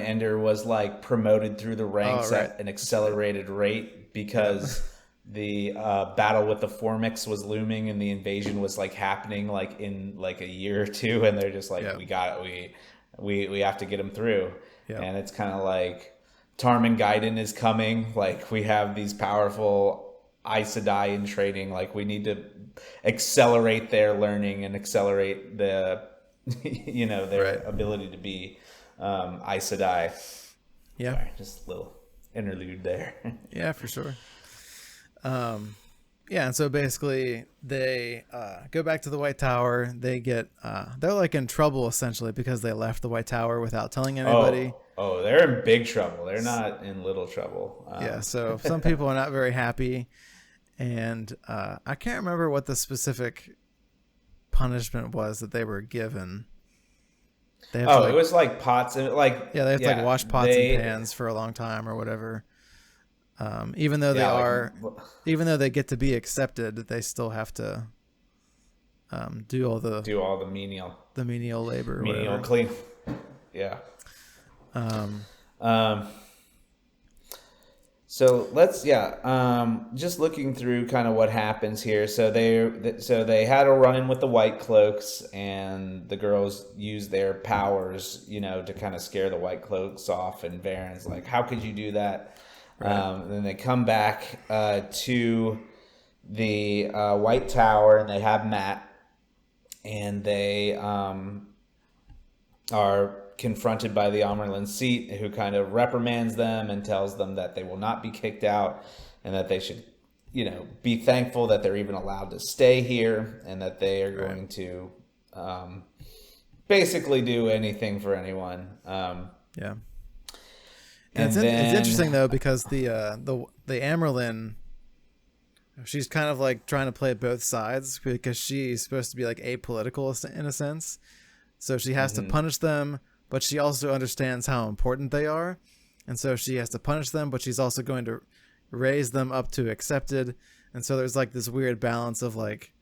Ender was like promoted through the ranks at an accelerated rate because the battle with the Formix was looming and the invasion was like happening like in like a year or two, and they're just like, we have to get them through. And it's kind of like Tarman Gaiden is coming. Like we have these powerful Aes Sedai in training. Like we need to accelerate their learning and accelerate the their ability to be Aes Sedai. Yeah. Sorry, just a little interlude there. Yeah, for sure. And so basically they go back to the White Tower. They get they're like in trouble essentially because they left the White Tower without telling anybody. Oh, they're in big trouble. They're not in little trouble. So some people are not very happy, and I can't remember what the specific punishment was that they were given. They have to, it was like pots and like they have to like wash pots and pans for a long time or whatever. Even though even though they get to be accepted, they still have to do all the menial labor, menial clean. Yeah. So let's just looking through kind of what happens here. So they had a run-in with the White Cloaks, and the girls use their powers, to kind of scare the White Cloaks off. And Varen's like, "How could you do that?" Right. Then they come back to the White Tower, and they have Matt, and they are confronted by the Amyrlin seat, who kind of reprimands them and tells them that they will not be kicked out, and that they should, be thankful that they're even allowed to stay here, and that they are going to basically do anything for anyone. And it's interesting though, because the Amyrlin, she's kind of like trying to play both sides, because she's supposed to be like apolitical in a sense. So she has to punish them, but she also understands how important they are. And so she has to punish them, but she's also going to raise them up to accepted. And so there's like this weird balance of like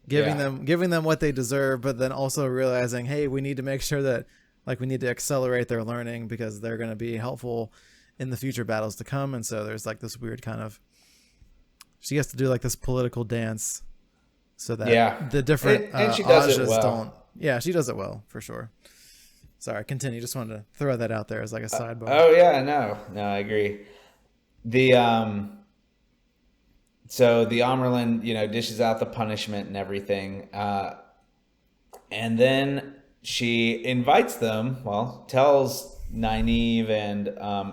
giving them what they deserve, but then also realizing, hey, we need to make sure that like we need to accelerate their learning because they're going to be helpful in the future battles to come. And so there's like this weird kind of, she has to do like this political dance so that the different and she does it well. don't. Yeah, she does it well for sure. Sorry, continue. Just wanted to throw that out there as like a sidebar. No, I agree. So the Amyrlin, dishes out the punishment and everything, and then she invites them. Well, tells Nynaeve and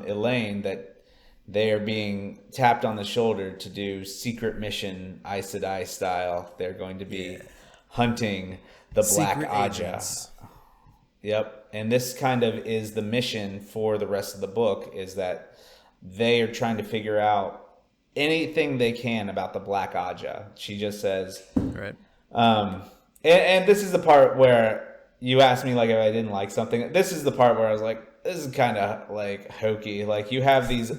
Elaine that they are being tapped on the shoulder to do secret mission Aes Sedai style. They're going to be hunting the Black Aja. Yep. And this kind of is the mission for the rest of the book, is that they are trying to figure out anything they can about the Black Aja. She just says, Right. And this is the part where you asked me like if I didn't like something. This is the part where I was like, this is kind of like hokey. Like you have these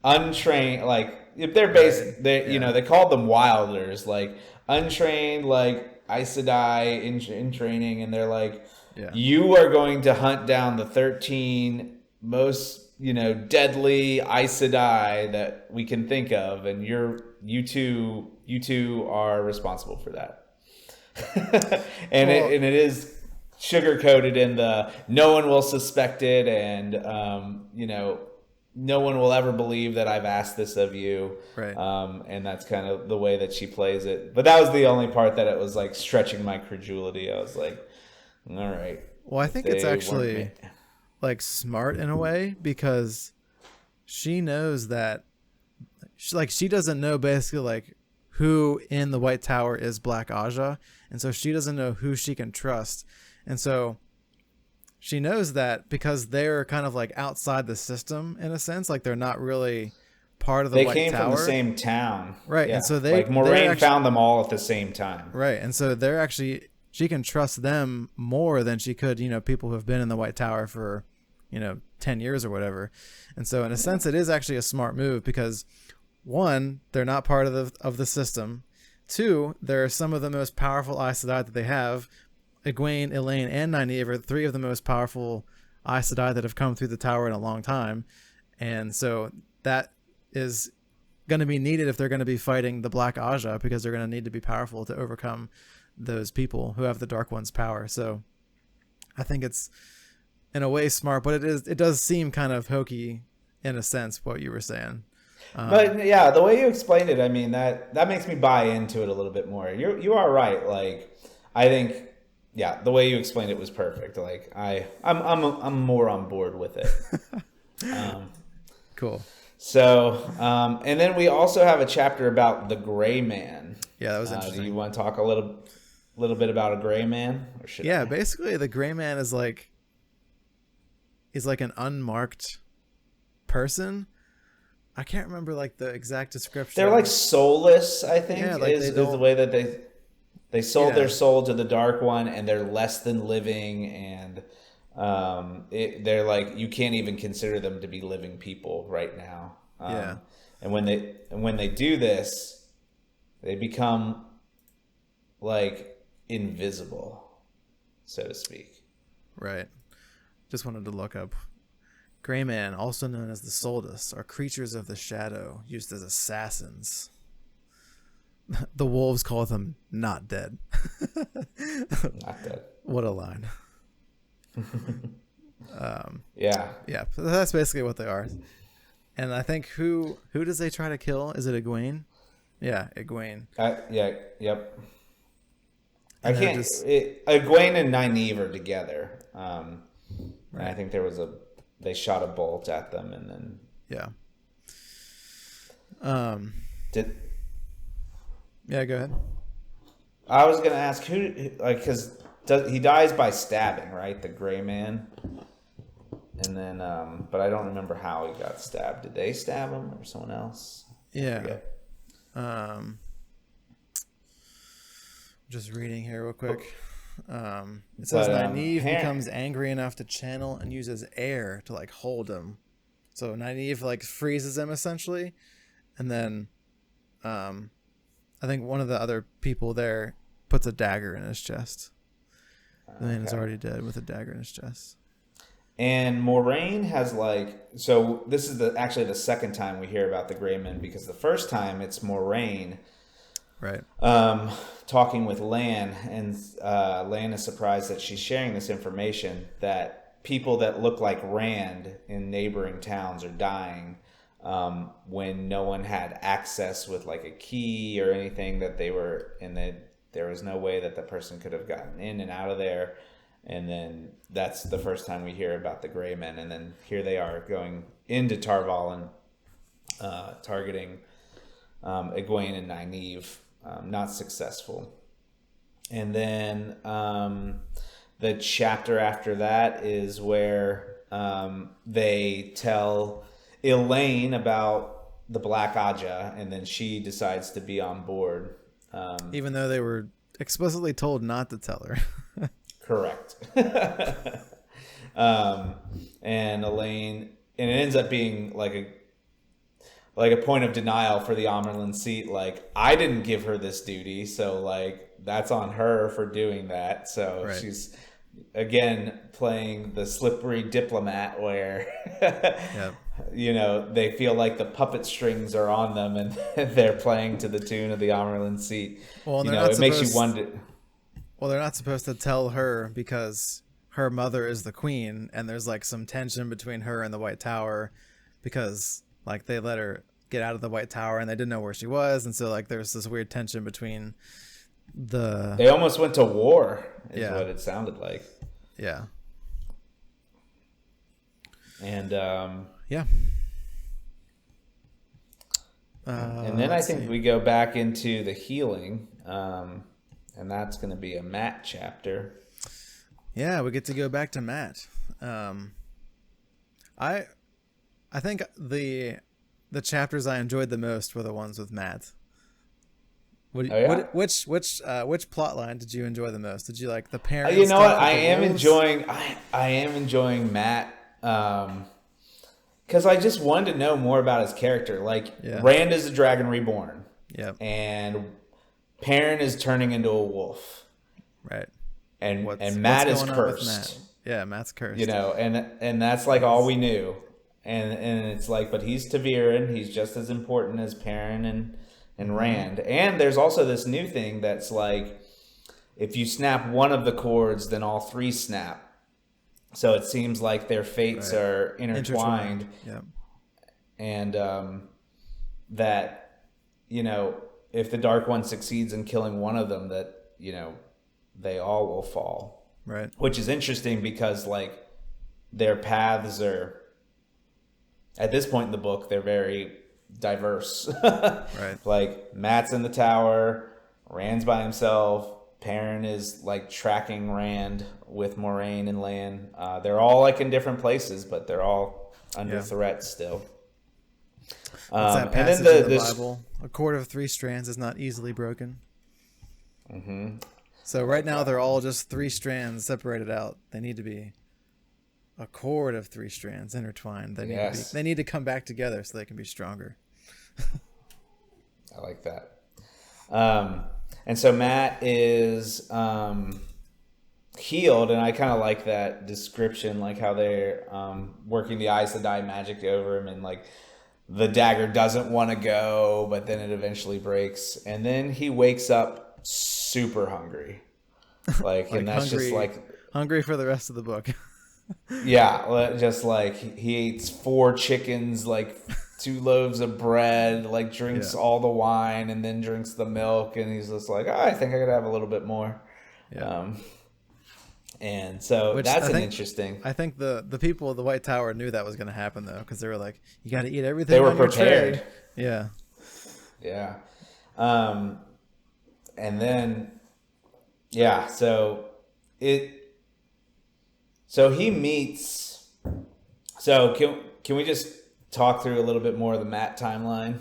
untrained, like if they're basic, they you know, they called them wilders, like untrained, like Aes Sedai in training, and they're like, you are going to hunt down the 13 most, you know, deadly Aes Sedai that we can think of, and you two are responsible for that. And it is sugar coated in the no one will suspect it, and you know, no one will ever believe that I've asked this of you. Right. And that's kind of the way that she plays it. But that was the only part that it was like stretching my credulity. I was like, all right. Well, I think it's actually like smart in a way, because she knows that she doesn't know basically like who in the White Tower is Black Aja, and so she doesn't know who she can trust. And so she knows that because they're kind of like outside the system in a sense, like they're not really part of the White Tower. They came from the same town. Right. Yeah. And so like Moraine found them all at the same time. Right. And so they're actually, she can trust them more than she could, you know, people who have been in the White Tower for, you know, 10 years or whatever. And so in a sense, it is actually a smart move because, one, they're not part of the system. Two, they're some of the most powerful Aes Sedai that they have. Egwene, Elaine, and Nynaeve are three of the most powerful Aes Sedai that have come through the tower in a long time. And so that is going to be needed if they're going to be fighting the Black Aja, because they're going to need to be powerful to overcome those people who have the Dark One's power. So I think it's in a way smart, but it does seem kind of hokey in a sense, what you were saying. But yeah, the way you explained it, I mean, that makes me buy into it a little bit more. You are right. Like, I think, yeah, the way you explained it was perfect. Like, I'm more on board with it. Cool. So, and then we also have a chapter about the Gray Man. Yeah, that was interesting. Do you want to talk a little bit about a Gray Man? Or should I? Basically, the Gray Man is like an unmarked person. I can't remember like the exact description. They're like soulless, I think, like is the way that they sold their soul to the Dark One, and they're less than living, and they're like, you can't even consider them to be living people right now. And when they do this, they become like invisible, so to speak. Right. Just wanted to look up. Gray Man, also known as the Soldus, are creatures of the shadow used as assassins. The wolves call them not dead. Not dead. What a line. Yeah. So that's basically what they are. And I think who does they try to kill? Is it Egwene? Yeah, Egwene. Yep. Egwene and Nynaeve are together. And I think they shot a bolt at them, and then go ahead. I was gonna ask who, like, because he dies by stabbing, right? The Gray Man, and then but I don't remember how he got stabbed. Did they stab him or someone else? Yeah. Just reading here real quick. It says Nynaeve becomes angry enough to channel and uses air to like hold him. So Nynaeve like freezes him essentially, and then I think one of the other people there puts a dagger in his chest. The man is already dead with a dagger in his chest. And Moraine has so this is actually the second time we hear about the Gray Men, because the first time it's Moraine, right, talking with Lan, and Lan is surprised that she's sharing this information that people that look like Rand in neighboring towns are dying, when no one had access with like a key or anything, that they were in there was no way that the person could have gotten in and out of there. And then that's the first time we hear about the Gray Men, and then here they are going into Tarvalin, targeting Egwene and Nynaeve. Not successful. And then the chapter after that is where they tell Elaine about the Black Aja, and then she decides to be on board. Even though they were explicitly told not to tell her. Correct. And Elaine, and it ends up being like a point of denial for the Amerlin seat. Like, I didn't give her this duty, so like that's on her for doing that. So Right. she's again playing the slippery diplomat where Yep. you know, they feel like the puppet strings are on them and they're playing to the tune of the Amerlin seat. Well, you they're know, not it makes you supposed- wonder. Well, they're not supposed to tell her because her mother is the queen, and there's like some tension between her and the White Tower because like they let her get out of the White Tower and they didn't know where she was, and so like there's this weird tension between the. They almost went to war, is Yeah. what it sounded like. Yeah. And Yeah. and then I think we go back into the healing, and that's going to be a Matt chapter. Yeah, we get to go back to Matt. I think the chapters I enjoyed the most were the ones with Matt. Oh, yeah? Which plot line did you enjoy the most? Did you like the parents? You know what? stuff with I the am wolves? enjoying Matt, because I just wanted to know more about his character. Like, Yeah. Rand is a Dragon Reborn, Yep. and Perrin is turning into a wolf, Right. and Matt is going on with cursed. Matt? Yeah, Matt's cursed. You know, and that's like all we knew, and it's like, but he's Taviran. He's just as important as Perrin and Rand. And there's also this new thing that's like, if you snap one of the cords, then all three snap. So it seems like their fates Right. are intertwined. Yep. And that, you know, if the Dark One succeeds in killing one of them, that, you know, they all will fall. Right. Which is interesting because, like, their paths are, at this point in the book, they're very diverse. Right. Like, Matt's in the tower, Rand's by himself, Perrin is like tracking Rand with Moraine and Lan. They're all like in different places, but they're all under threat still. What's that And passage then in the Bible? A cord of three strands is not easily broken. Mm-hmm. So right now they're all just three strands separated out. They need to be a cord of three strands intertwined. They need to come back together so they can be stronger. I like that. And so Matt is healed, and I kind of like that description, like how they're working the Eyes to Die magic over him, and like the dagger doesn't want to go, but then it eventually breaks, and then he wakes up super hungry, like and that's hungry, just like hungry for the rest of the book. yeah, just like he eats 4 chickens, like 2 loaves of bread, like drinks all the wine, and then drinks the milk, and he's just like, I think I could have a little bit more. Yeah. And so that's interesting. I think the people of the White Tower knew that was going to happen though, because they were like, you got to eat everything. They were on your prepared. tray. Yeah. Yeah. And then, yeah, so he meets, so can we just talk through a little bit more of the Matt timeline?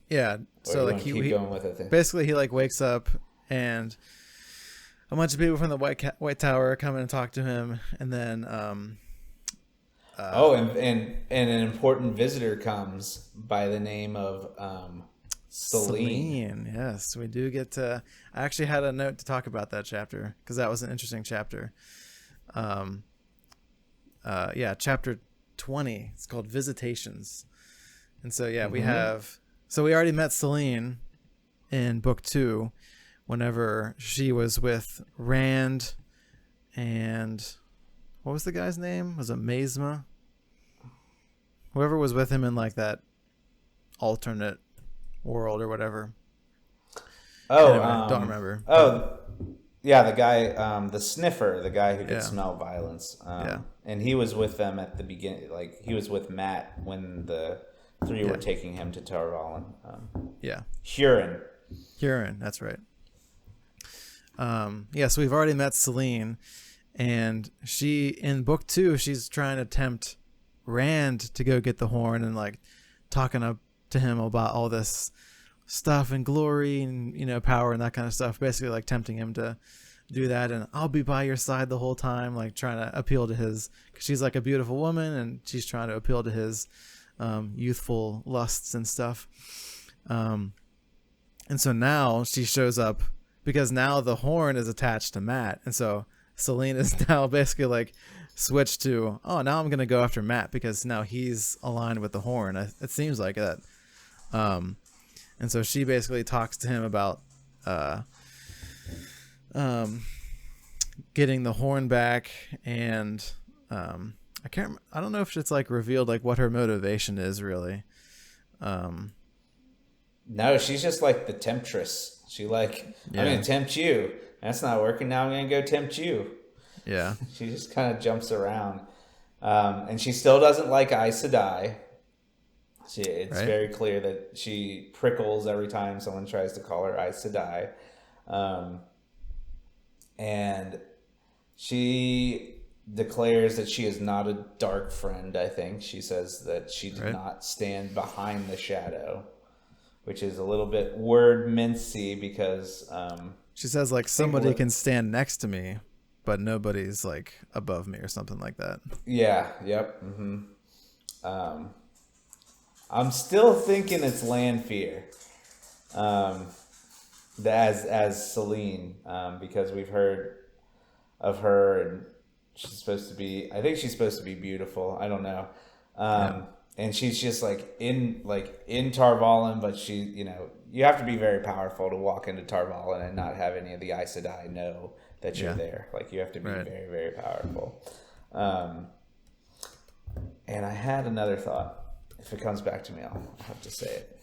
Yeah. So like keep going with it. Basically he like wakes up and a bunch of people from the White Tower come in and talk to him, and then and an important visitor comes by the name of Celine. Yes, we do get to. I actually had a note to talk about that chapter because that was an interesting chapter. Chapter 20. It's called Visitations, and so we have. So we already met Celine in book 2, whenever she was with Rand and what was the guy's name? Was it Mazma? Whoever was with him in like that alternate world or whatever. Don't remember. Oh, yeah, the guy, the sniffer, the guy who could smell violence. And he was with them at the beginning. Like, he was with Matt when the 3 were taking him to Tar Valon. Huron, that's right. So we've already met Celine, and she, in book 2, she's trying to tempt Rand to go get the horn, and like talking up to him about all this stuff and glory and, you know, power and that kind of stuff, basically like tempting him to do that. And I'll be by your side the whole time, like trying to appeal to his, cause she's like a beautiful woman and she's trying to appeal to his youthful lusts and stuff. And so now she shows up because now the horn is attached to Matt, and so Celine is now basically like switched to, oh, now I'm gonna go after Matt because now he's aligned with the horn. It seems like that. And so she basically talks to him about getting the horn back, and I don't know if it's like revealed like what her motivation is really. No, she's just like the temptress. She like, I'm gonna tempt you. That's not working. Now I'm gonna go tempt you. Yeah. She just kind of jumps around, and she still doesn't like Aes Sedai. It's right. very clear that she prickles every time someone tries to call her Aes Sedai. And she declares that she is not a dark friend, I think. She says that she did not stand behind the shadow, which is a little bit word mincy because... she says, like, somebody can stand next to me, but nobody's, like, above me or something like that. Yeah, yep. Mm-hmm. I'm still thinking it's Lanfear, as Celine, because we've heard of her, and she's supposed to be. I think she's supposed to be beautiful. I don't know, and she's just like in Tar Valon, but she, you know, you have to be very powerful to walk into Tar Valon and not have any of the Aes Sedai know that you're there. Like you have to be very, very powerful. And I had another thought. If it comes back to me, I'll have to say it.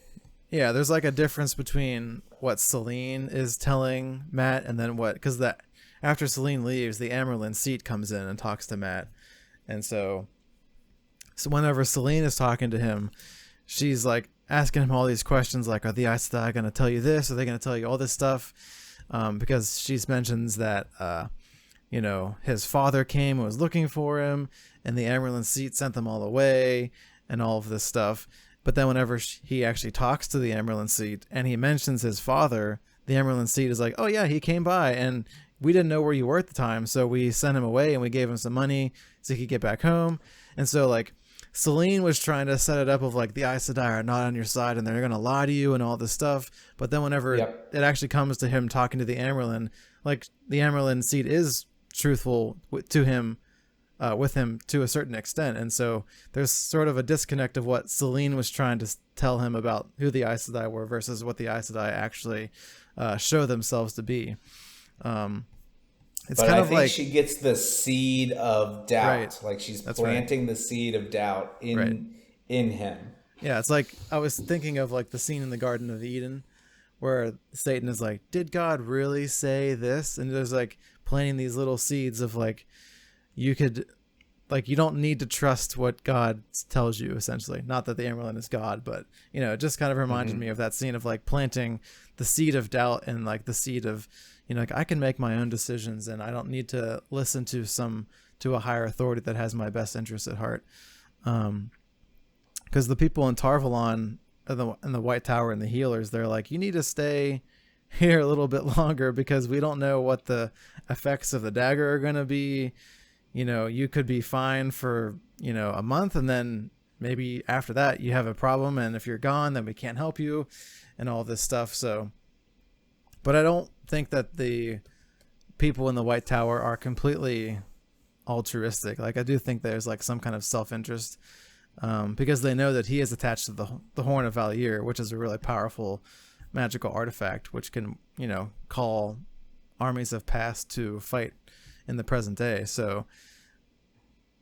Yeah, there's like a difference between what Celine is telling Matt and then what, because after Celine leaves, the Amerlin seat comes in and talks to Matt, and so whenever Celine is talking to him, she's like asking him all these questions, like, are the Aes Sedai going to tell you this? Are they going to tell you all this stuff? Because she mentions that you know, his father came and was looking for him, and the Amerlin seat sent them all away, and all of this stuff. But then whenever he actually talks to the Amerlin seat and he mentions his father, the Amerlin seat is like, oh yeah, he came by and we didn't know where you were at the time, so we sent him away and we gave him some money so he could get back home. And so like Celine was trying to set it up of like the Aes Sedai are not on your side and they're going to lie to you and all this stuff. But then whenever it actually comes to him talking to the Amerlin, like the Amerlin seat is truthful to him, with him to a certain extent. And so there's sort of a disconnect of what Celine was trying to tell him about who the Aes Sedai were versus what the Aes Sedai actually show themselves to be. It's but kind I of think like she gets the seed of doubt, like she's planting the seed of doubt in him. Yeah, it's like I was thinking of like the scene in the Garden of Eden where Satan is like, did God really say this? And there's like planting these little seeds of like, you could, like, you don't need to trust what God tells you, essentially. Not that the Amerlin is God, but, you know, it just kind of reminded me of that scene of, like, planting the seed of doubt and, like, the seed of, you know, like, I can make my own decisions and I don't need to listen to a higher authority that has my best interests at heart. Because the people in Tar Valon, in the White Tower and the healers, they're like, you need to stay here a little bit longer because we don't know what the effects of the dagger are going to be. You know, you could be fine for, you know, a month, and then maybe after that you have a problem, and if you're gone, then we can't help you and all this stuff. So, but I don't think that the people in the White Tower are completely altruistic. Like, I do think there's like some kind of self-interest, because they know that he is attached to the Horn of Valier, which is a really powerful magical artifact, which can, you know, call armies of past to fight in the present day. So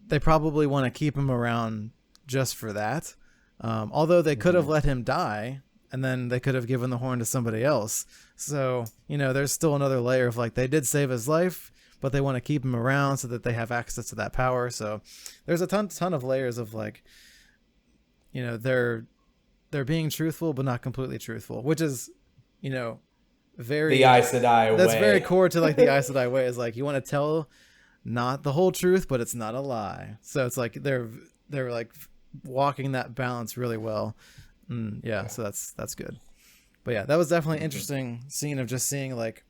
they probably want to keep him around just for that. Although they could have let him die and then they could have given the horn to somebody else. So, you know, there's still another layer of like, they did save his life, but they want to keep him around so that they have access to that power. So there's a ton of layers of like, you know, they're being truthful, but not completely truthful, which is, you know, very the Aes Sedai that's way. very core to like the Aes Sedai way is like you want to tell not the whole truth, but it's not a lie. So it's like they're like walking that balance really well. Yeah, so that's good. But yeah, that was definitely an interesting scene of just seeing like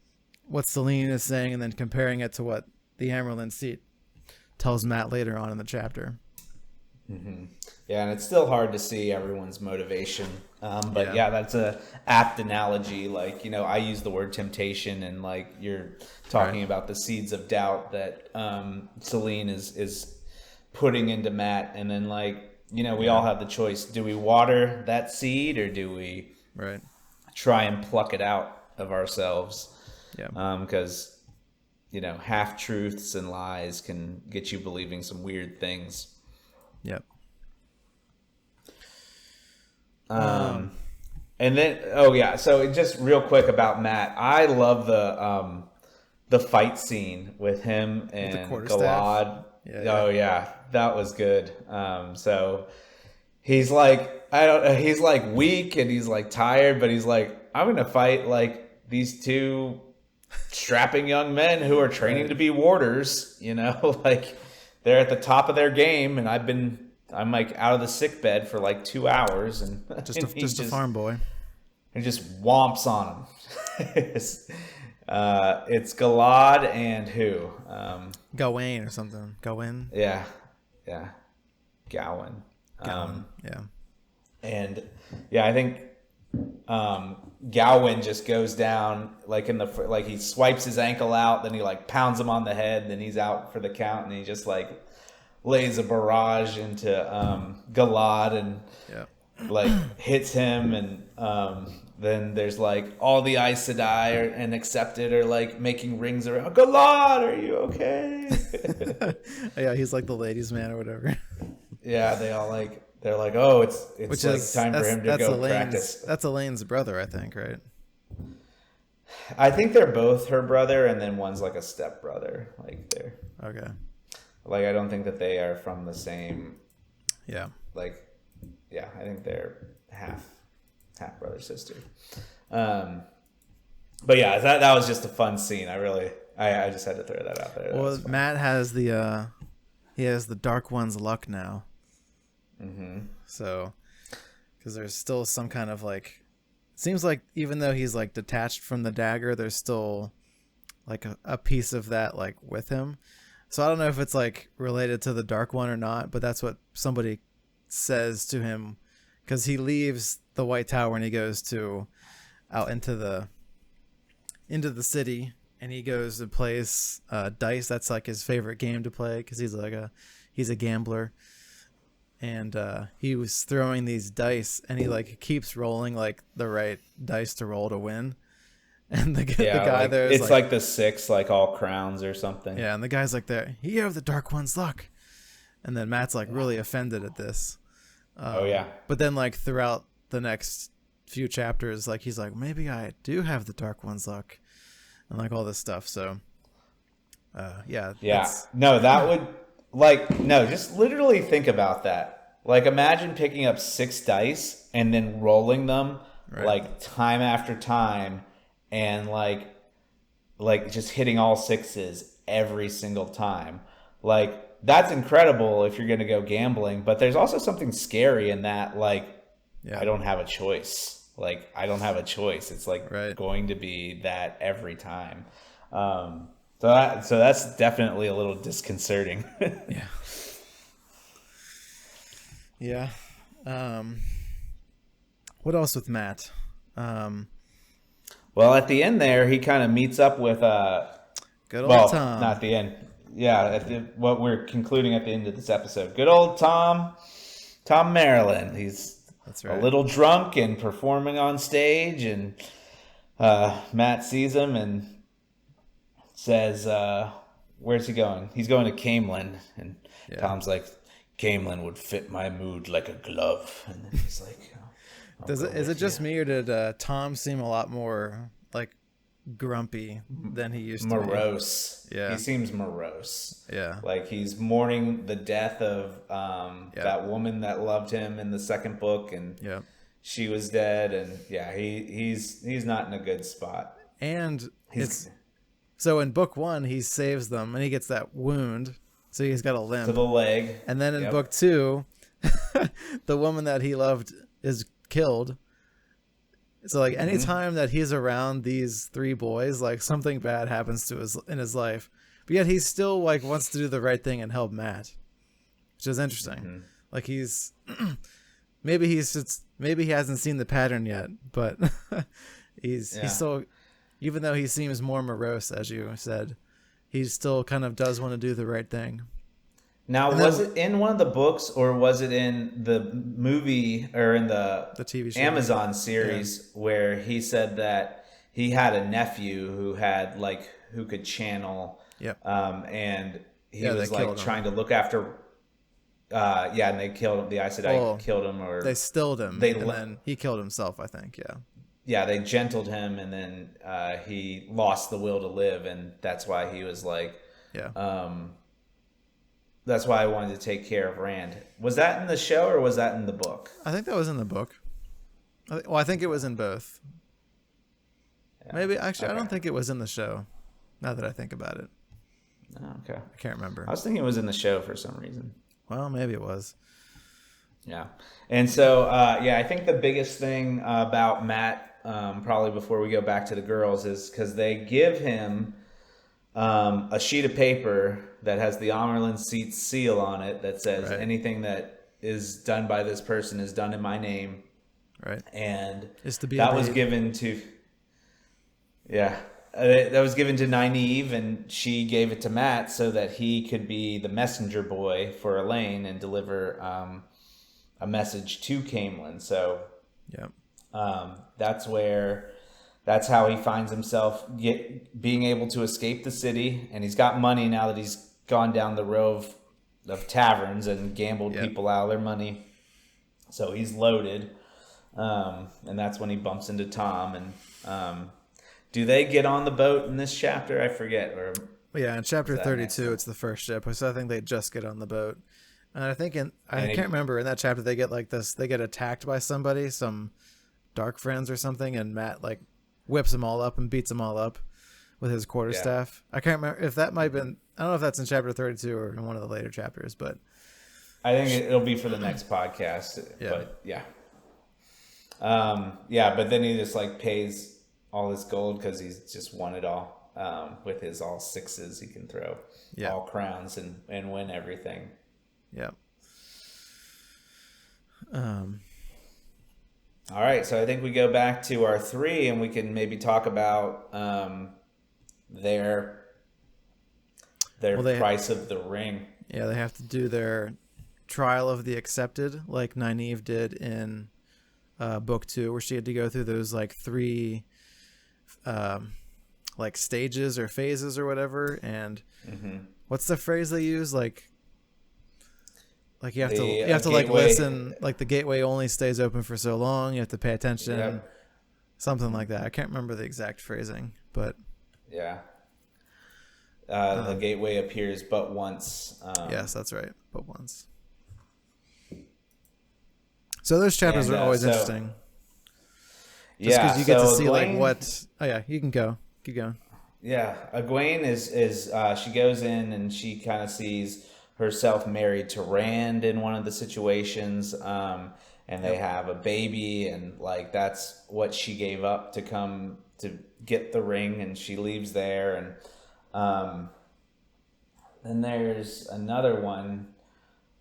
what Selene is saying and then comparing it to what the Amaryllis seat tells Matt later on in the chapter. Mm-hmm. Yeah, and it's still hard to see everyone's motivation. But yeah, that's a apt analogy. Like, I use the word temptation, and like you're talking about the seeds of doubt that Selene is putting into Matt, and then like we all have the choice: do we water that seed, or do we try and pluck it out of ourselves? Yeah. Because half truths and lies can get you believing some weird things. Yep. And then so just real quick about Matt, I love the fight scene with him and Galad. That was good. So he's like he's like weak and he's like tired, but he's like, I'm gonna fight like these two strapping young men who are training to be warders, like they're at the top of their game, and I'm like out of the sick bed for like 2 hours, and just a farm boy, and just womps on him. It's Galad and who? Gawain or something. Gawain. Yeah. Gawain. And I think Gawain just goes down like like he swipes his ankle out, then he like pounds him on the head, then he's out for the count, and he just like lays a barrage into Galad and like hits him, and then there's like all the Aes Sedai and Accepted are like making rings around Galad. Are you okay? Yeah, he's like the ladies' man or whatever. Yeah, they're like, oh, it's like time for him to go practice. That's Elaine's brother, I think, right? I think they're both her brother, and then one's like a step brother. Like they're okay. Like I don't think that they are from the same. Yeah. Like, yeah, I think they're half brother sister. But yeah, that was just a fun scene. I just had to throw that out there. Well, Matt has the Dark One's luck now. Mm-hmm. So, because there's still some kind of like, it seems like even though he's like detached from the dagger, there's still like a piece of that like with him. So I don't know if it's like related to the Dark One or not, but that's what somebody says to him, because he leaves the White Tower and he goes out into the city, and he goes and plays dice. That's like his favorite game to play, because he's a gambler. And he was throwing these dice, and he like keeps rolling like the right dice to roll to win. And the guy like, there, it's like the 6, like all crowns or something. Yeah, and the guy's like, "There, you have the Dark One's luck." And then Matt's like really offended at this. But then like throughout the next few chapters, like he's like, maybe I do have the Dark One's luck, and like all this stuff. So, no, that would. Like, no, just literally think about that. Like, imagine picking up 6 dice and then rolling them like time after time, and like just hitting all 6s every single time. Like, that's incredible if you're going to go gambling, but there's also something scary in that. Like, I don't have a choice. Like, I don't have a choice. It's like going to be that every time. So that's definitely a little disconcerting. Yeah. What else with Matt? Well, at the end there, he kind of meets up with good old Tom. Not the end. Yeah, what we're concluding at the end of this episode. Good old Tom Maryland. That's right. A little drunk and performing on stage, and Matt sees him and says, where's he going? He's going to Camelin. And Tom's like, Camelin would fit my mood like a glove. And then he's like, is it just me, or did Tom seem a lot more like grumpy than he used to be? Morose. Yeah. He seems morose. Yeah. Like he's mourning the death of that woman that loved him in the second book, and she was dead, and he's not in a good spot. And He's so in book 1 he saves them and he gets that wound, so he's got a limp to the leg. and then in book 2 the woman that he loved is killed. So like anytime that he's around these 3 boys, like something bad happens to his life, but yet he still like wants to do the right thing and help Matt, which is interesting. Like he's maybe he hasn't seen the pattern yet, but he's still, even though he seems more morose, as you said, he still kind of does want to do the right thing. Now, was it in one of the books or was it in the movie or in the TV show, Amazon series where he said that he had a nephew who could channel, and he was like trying to look after, and they killed him. The Aes Sedai killed him, or they stilled him, and then he killed himself, I think. Yeah, they gentled him, and then he lost the will to live, and that's why he was like, that's why I wanted to take care of Rand. Was that in the show or was that in the book? I think that was in the book. I think it was in both. Yeah. Maybe, actually, I don't think it was in the show, now that I think about it. Oh, okay. I can't remember. I was thinking it was in the show for some reason. Well, maybe it was. Yeah. And so, I think the biggest thing about Matt, probably before we go back to the girls, is because they give him a sheet of paper that has the Amerlin Seat seal on it that says anything that is done by this person is done in my name. Right. And that was given to, that was given to Nynaeve, and she gave it to Matt so that he could be the messenger boy for Elaine and deliver a message to Caemlyn. So that's how he finds himself being able to escape the city, and he's got money now that he's gone down the row of taverns and gambled people out of their money. So he's loaded, and that's when he bumps into Tom. And do they get on the boat in this chapter? I forget. In chapter 32, it's the first ship, so I think they just get on the boat. And I think I can't remember, in that chapter they get they get attacked by somebody, some dark friends or something, and Matt like whips them all up and beats them all up with his quarterstaff. I can't remember if that might have been, I don't know if that's in chapter 32 or in one of the later chapters, but I think it'll be for the next podcast. But but then he just like pays all this gold because he's just won it all with his all 6s he can throw, all crowns and win everything. All right, so I think we go back to our 3 and we can maybe talk about their price of the ring. Yeah, they have to do their trial of the accepted, like Nynaeve did in book 2, where she had to go through those like 3 like stages or phases or whatever. And what's the phrase they use? Like you have to like listen, like the gateway only stays open for so long. You have to pay attention, something like that. I can't remember the exact phrasing, but the gateway appears but once. Yes, that's right, but once. So those chapters are always interesting. Just because you get to see like what. Oh yeah, you can go. Keep going. Yeah, Egwene is she goes in and she kind of sees herself married to Rand in one of the situations, and they have a baby, and like that's what she gave up to come to get the ring, and she leaves there. And then there's another one,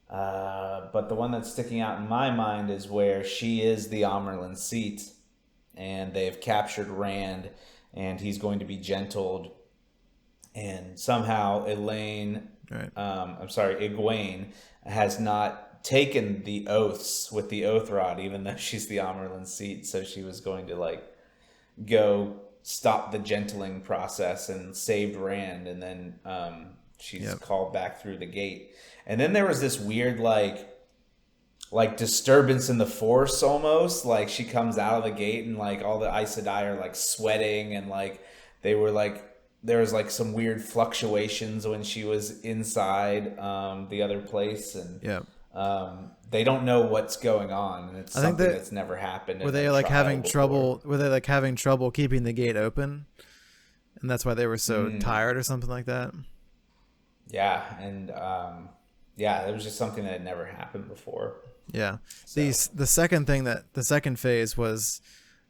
but the one that's sticking out in my mind is where she is the Amerlin Seat, and they've captured Rand, and he's going to be gentled, and somehow Egwene has not taken the oaths with the oath rod, even though she's the Amerlin Seat. So she was going to like go stop the gentling process and saved Rand, and then she's called back through the gate. And then there was this weird like disturbance in the Force almost. Like she comes out of the gate and like all the Aes Sedai are like sweating, and like they were like, there was like some weird fluctuations when she was inside the other place, and they don't know what's going on, and it's something that's never happened. Were they like having trouble? Were they like having trouble keeping the gate open? and that's why they were so tired or something like that. Yeah, and yeah, it was just something that had never happened before. Yeah. So. The second phase was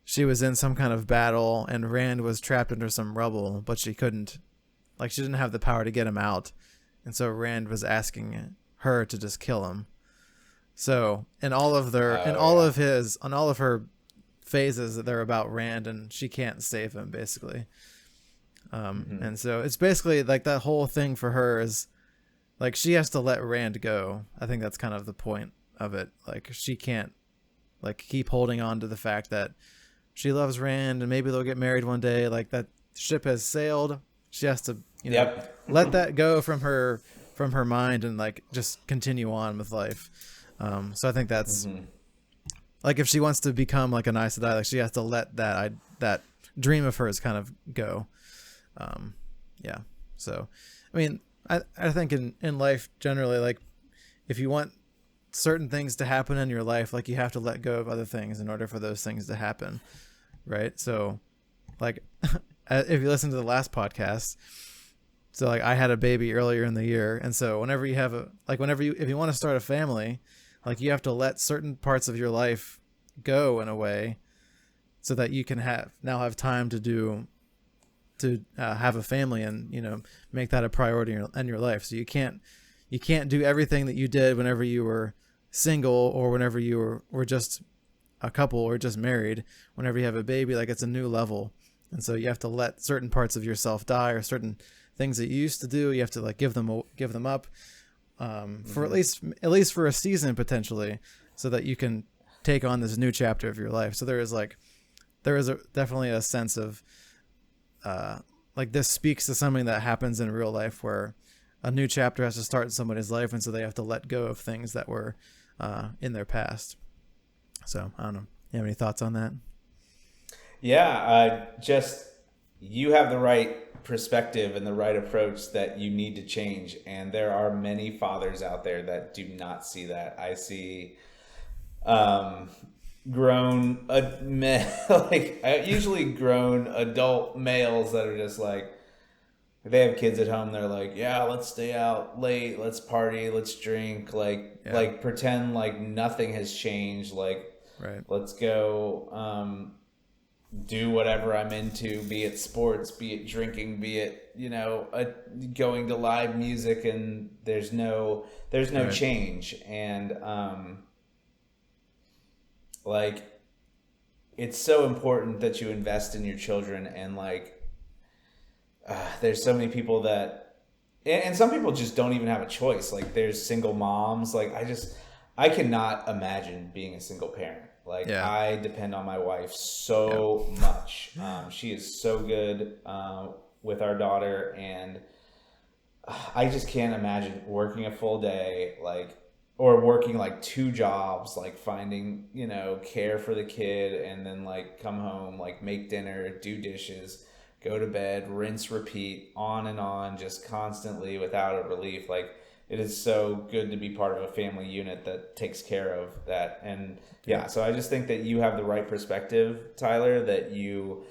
she was in some kind of battle and Rand was trapped under some rubble, but she couldn't, like, she didn't have the power to get him out. And so Rand was asking her to just kill him. So in all of her phases, they're about Rand and she can't save him basically. And so it's basically like that whole thing for her is like she has to let Rand go. I think that's kind of the point of it. Like she can't like keep holding on to the fact that she loves Rand and maybe they'll get married one day. Like that ship has sailed. She has to, let that go from her mind and like just continue on with life. So I think that's like if she wants to become like an Aes Sedai, like she has to let that dream of hers kind of go. Yeah. So, I mean, I think in life generally, like if you want certain things to happen in your life, like you have to let go of other things in order for those things to happen. Right. So like if you listen to the last podcast, so like I had a baby earlier in the year. And so whenever you have if you want to start a family, like you have to let certain parts of your life go in a way so that you can have time to have a family and, make that a priority in your life. So you can't do everything that you did whenever you were single or whenever you were just a couple or just married. Whenever you have a baby, like it's a new level. And so you have to let certain parts of yourself die or certain things that you used to do. You have to like give them up for at least for a season potentially, so that you can take on this new chapter of your life. So there is definitely a sense of like this speaks to something that happens in real life where a new chapter has to start in somebody's life, and so they have to let go of things that were in their past. So I don't know. You have any thoughts on that? Yeah, you have the right perspective and the right approach that you need to change, and there are many fathers out there that do not see that. I see grown usually grown adult males that are just like, they have kids at home, they're like, yeah, let's stay out late, let's party, let's drink, like pretend like nothing has changed, like right. Let's go do whatever I'm into, be it sports, be it drinking, be it going to live music, and there's no right. change. And like it's so important that you invest in your children, and like there's so many people that, and some people just don't even have a choice. Like there's single moms. Like I cannot imagine being a single parent. Like I depend on my wife so much. She is so good with our daughter, and I just can't imagine working a full day, like, or working like 2 jobs, like finding, care for the kid, and then like come home, like make dinner, do dishes, go to bed, rinse, repeat, on, just constantly without a relief. Like it is so good to be part of a family unit that takes care of that. And so I just think that you have the right perspective, Tyler, that you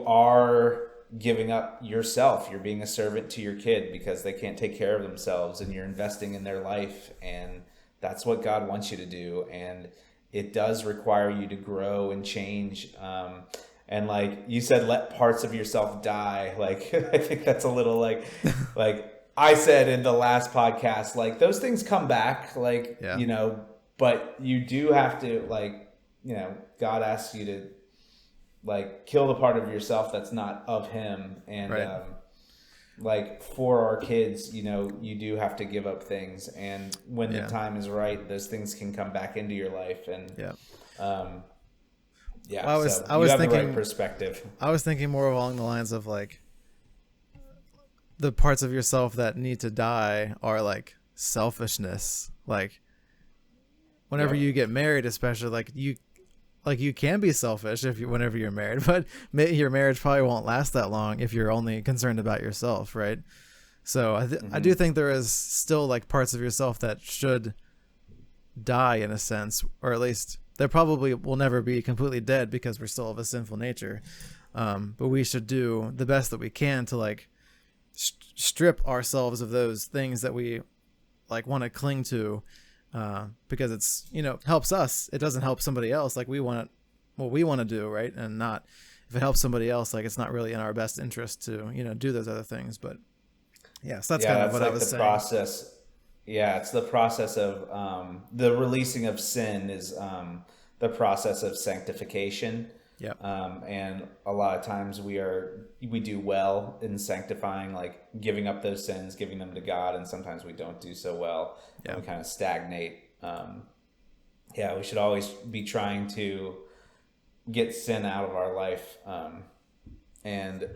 are giving up yourself. You're being a servant to your kid because they can't take care of themselves, and you're investing in their life, and that's what God wants you to do. And it does require you to grow and change. And like you said, let parts of yourself die. Like I think that's a little like I said in the last podcast, like those things come back, like, but you do have to, like, God asks you to like kill the part of yourself that's not of him. And right. Like for our kids, you do have to give up things, and when the time is right, those things can come back into your life. And well, I was thinking the right perspective. I was thinking more along the lines of like the parts of yourself that need to die are like selfishness. Like whenever you get married, especially, like you can be selfish whenever you're married, but your marriage probably won't last that long if you're only concerned about yourself, right? So I do think there is still like parts of yourself that should die in a sense, or at least they probably will never be completely dead because we're still of a sinful nature. But we should do the best that we can to like strip ourselves of those things that we like want to cling to, because it's, helps us. It doesn't help somebody else. Like we want what we want to do, right? And not, if it helps somebody else, like it's not really in our best interest to, do those other things. But yeah, so that's kind of what I was saying. Process. Yeah, it's the process of the releasing of sin is the process of sanctification. Yeah. And a lot of times we do well in sanctifying, like giving up those sins, giving them to God, and sometimes we don't do so well. Yeah. We kind of stagnate. We should always be trying to get sin out of our life. And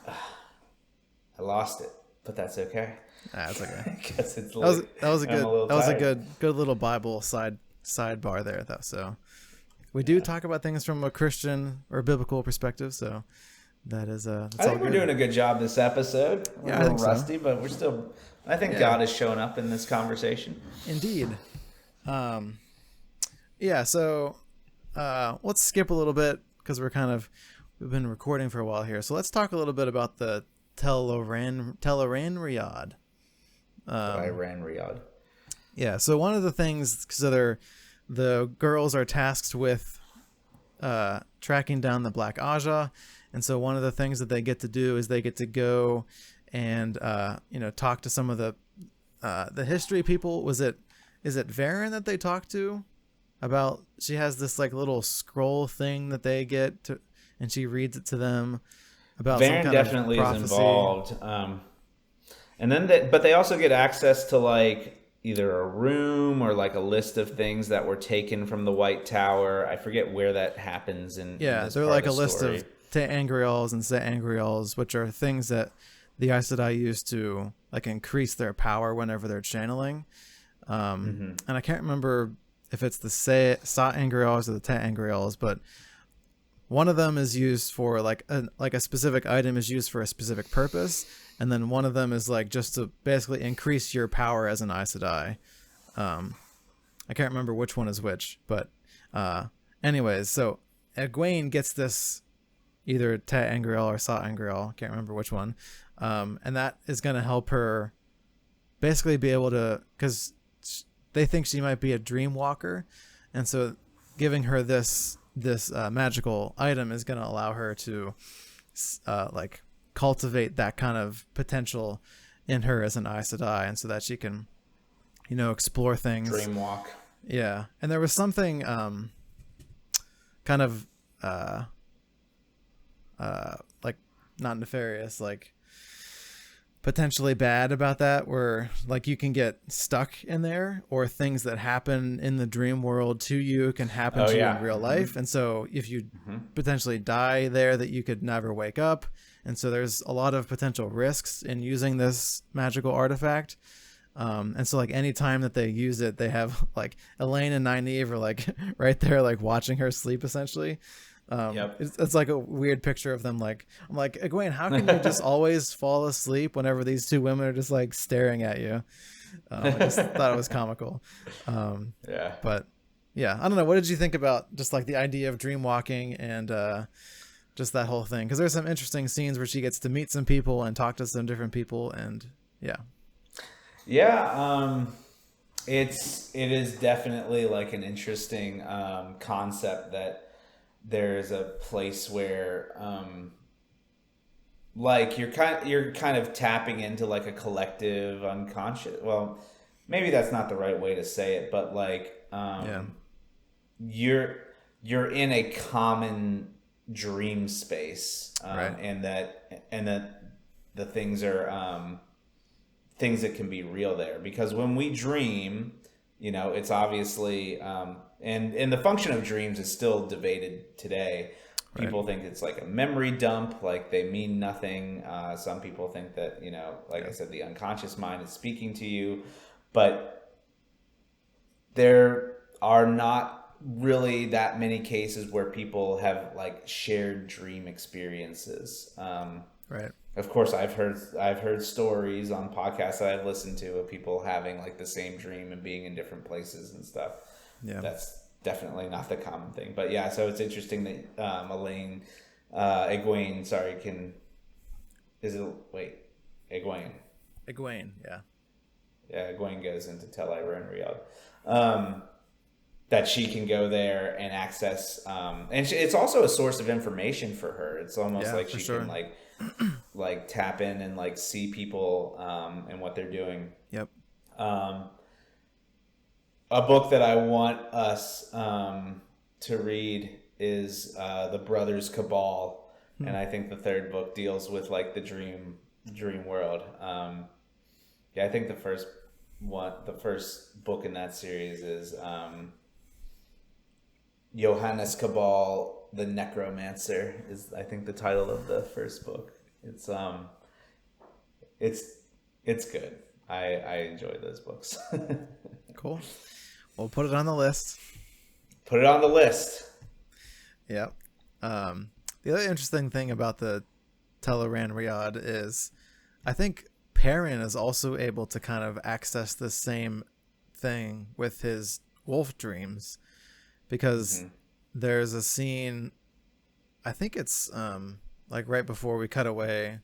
I lost it, but that's okay. That's okay. Because it's that was a good little Bible sidebar there, though. So we do talk about things from a Christian or biblical perspective. So that is I think we're doing a good job this episode. We're a little rusty, so. But we're still. I think God is showing up in this conversation. Indeed. So let's skip a little bit because we've been recording for a while here. So let's talk a little bit about the Teleran Riyadh. Riyadh. Yeah, so one of the things, so the girls are tasked with tracking down the Black Aja, and so one of the things that they get to do is they get to go and talk to some of the history people. Is it Varen that they talk to about? She has this like little scroll thing that they get to, and she reads it to them about Varen some kind definitely of is prophecy. involved, and then but they also get access to like either a room or like a list of things that were taken from the White Tower. I forget where that happens in this they're part like of a the list story. of Te Angreals and Set Angreals, which are things that the Aes Sedai use to like increase their power whenever they're channeling. And I can't remember if it's the Sa Angreals or the Te Angreals, but one of them is used for like a specific item is used for a specific purpose, and then one of them is like just to basically increase your power as an Aes Sedai. I can't remember which one is which, but anyways, so Egwene gets this either Te Angreal or Sa Angreal, can't remember which one, and that is going to help her basically be able to, because they think she might be a dream walker, and so giving her this magical item is going to allow her to like cultivate that kind of potential in her as an Aes Sedai, and so that she can explore things, dream walk. Yeah. And there was something kind of like not nefarious, like potentially bad about that, where like you can get stuck in there, or things that happen in the dream world to you can happen to you in real life. And so if you potentially die there, that you could never wake up. And so there's a lot of potential risks in using this magical artifact. And so like any time that they use it, they have like Elaine and Nynaeve are like right there, like watching her sleep essentially. It's like a weird picture of them. Like, I'm like, Egwene, how can you just always fall asleep whenever these two women are just like staring at you? I just thought it was comical. But yeah, I don't know. What did you think about just like the idea of dream walking and just that whole thing? Because there's some interesting scenes where she gets to meet some people and talk to some different people, and it is definitely like an interesting concept that there's a place where like you're kind of tapping into like a collective unconscious, well, maybe that's not the right way to say it, but like you're in a common dream space, right. and that the things are things that can be real there, because when we dream, it's obviously and the function of dreams is still debated today. People think it's like a memory dump, like they mean nothing. Some people think that, I said, the unconscious mind is speaking to you, but there are not really that many cases where people have like shared dream experiences. Right. Of course, I've heard stories on podcasts that I've listened to of people having like the same dream and being in different places and stuff. Yeah, that's definitely not the common thing. But yeah, so it's interesting that Egwene, sorry, Egwene. Egwene, yeah. Yeah, Egwene goes into Tel Riyadh. That she can go there and access, it's also a source of information for her. It's almost like she can like tap in and like see people and what they're doing. Yep. A book that I want us to read is The Brothers Cabal, and I think the third book deals with like the dream world. I think the first book in that series is Johannes Cabal, the Necromancer, is I think the title of the first book. It's good. I enjoy those books. Cool. We'll put it on the list. Put it on the list. Yep. The other interesting thing about the Teleran Riyadh is I think Perrin is also able to kind of access the same thing with his wolf dreams, because there's a scene, I think it's like right before we cut away,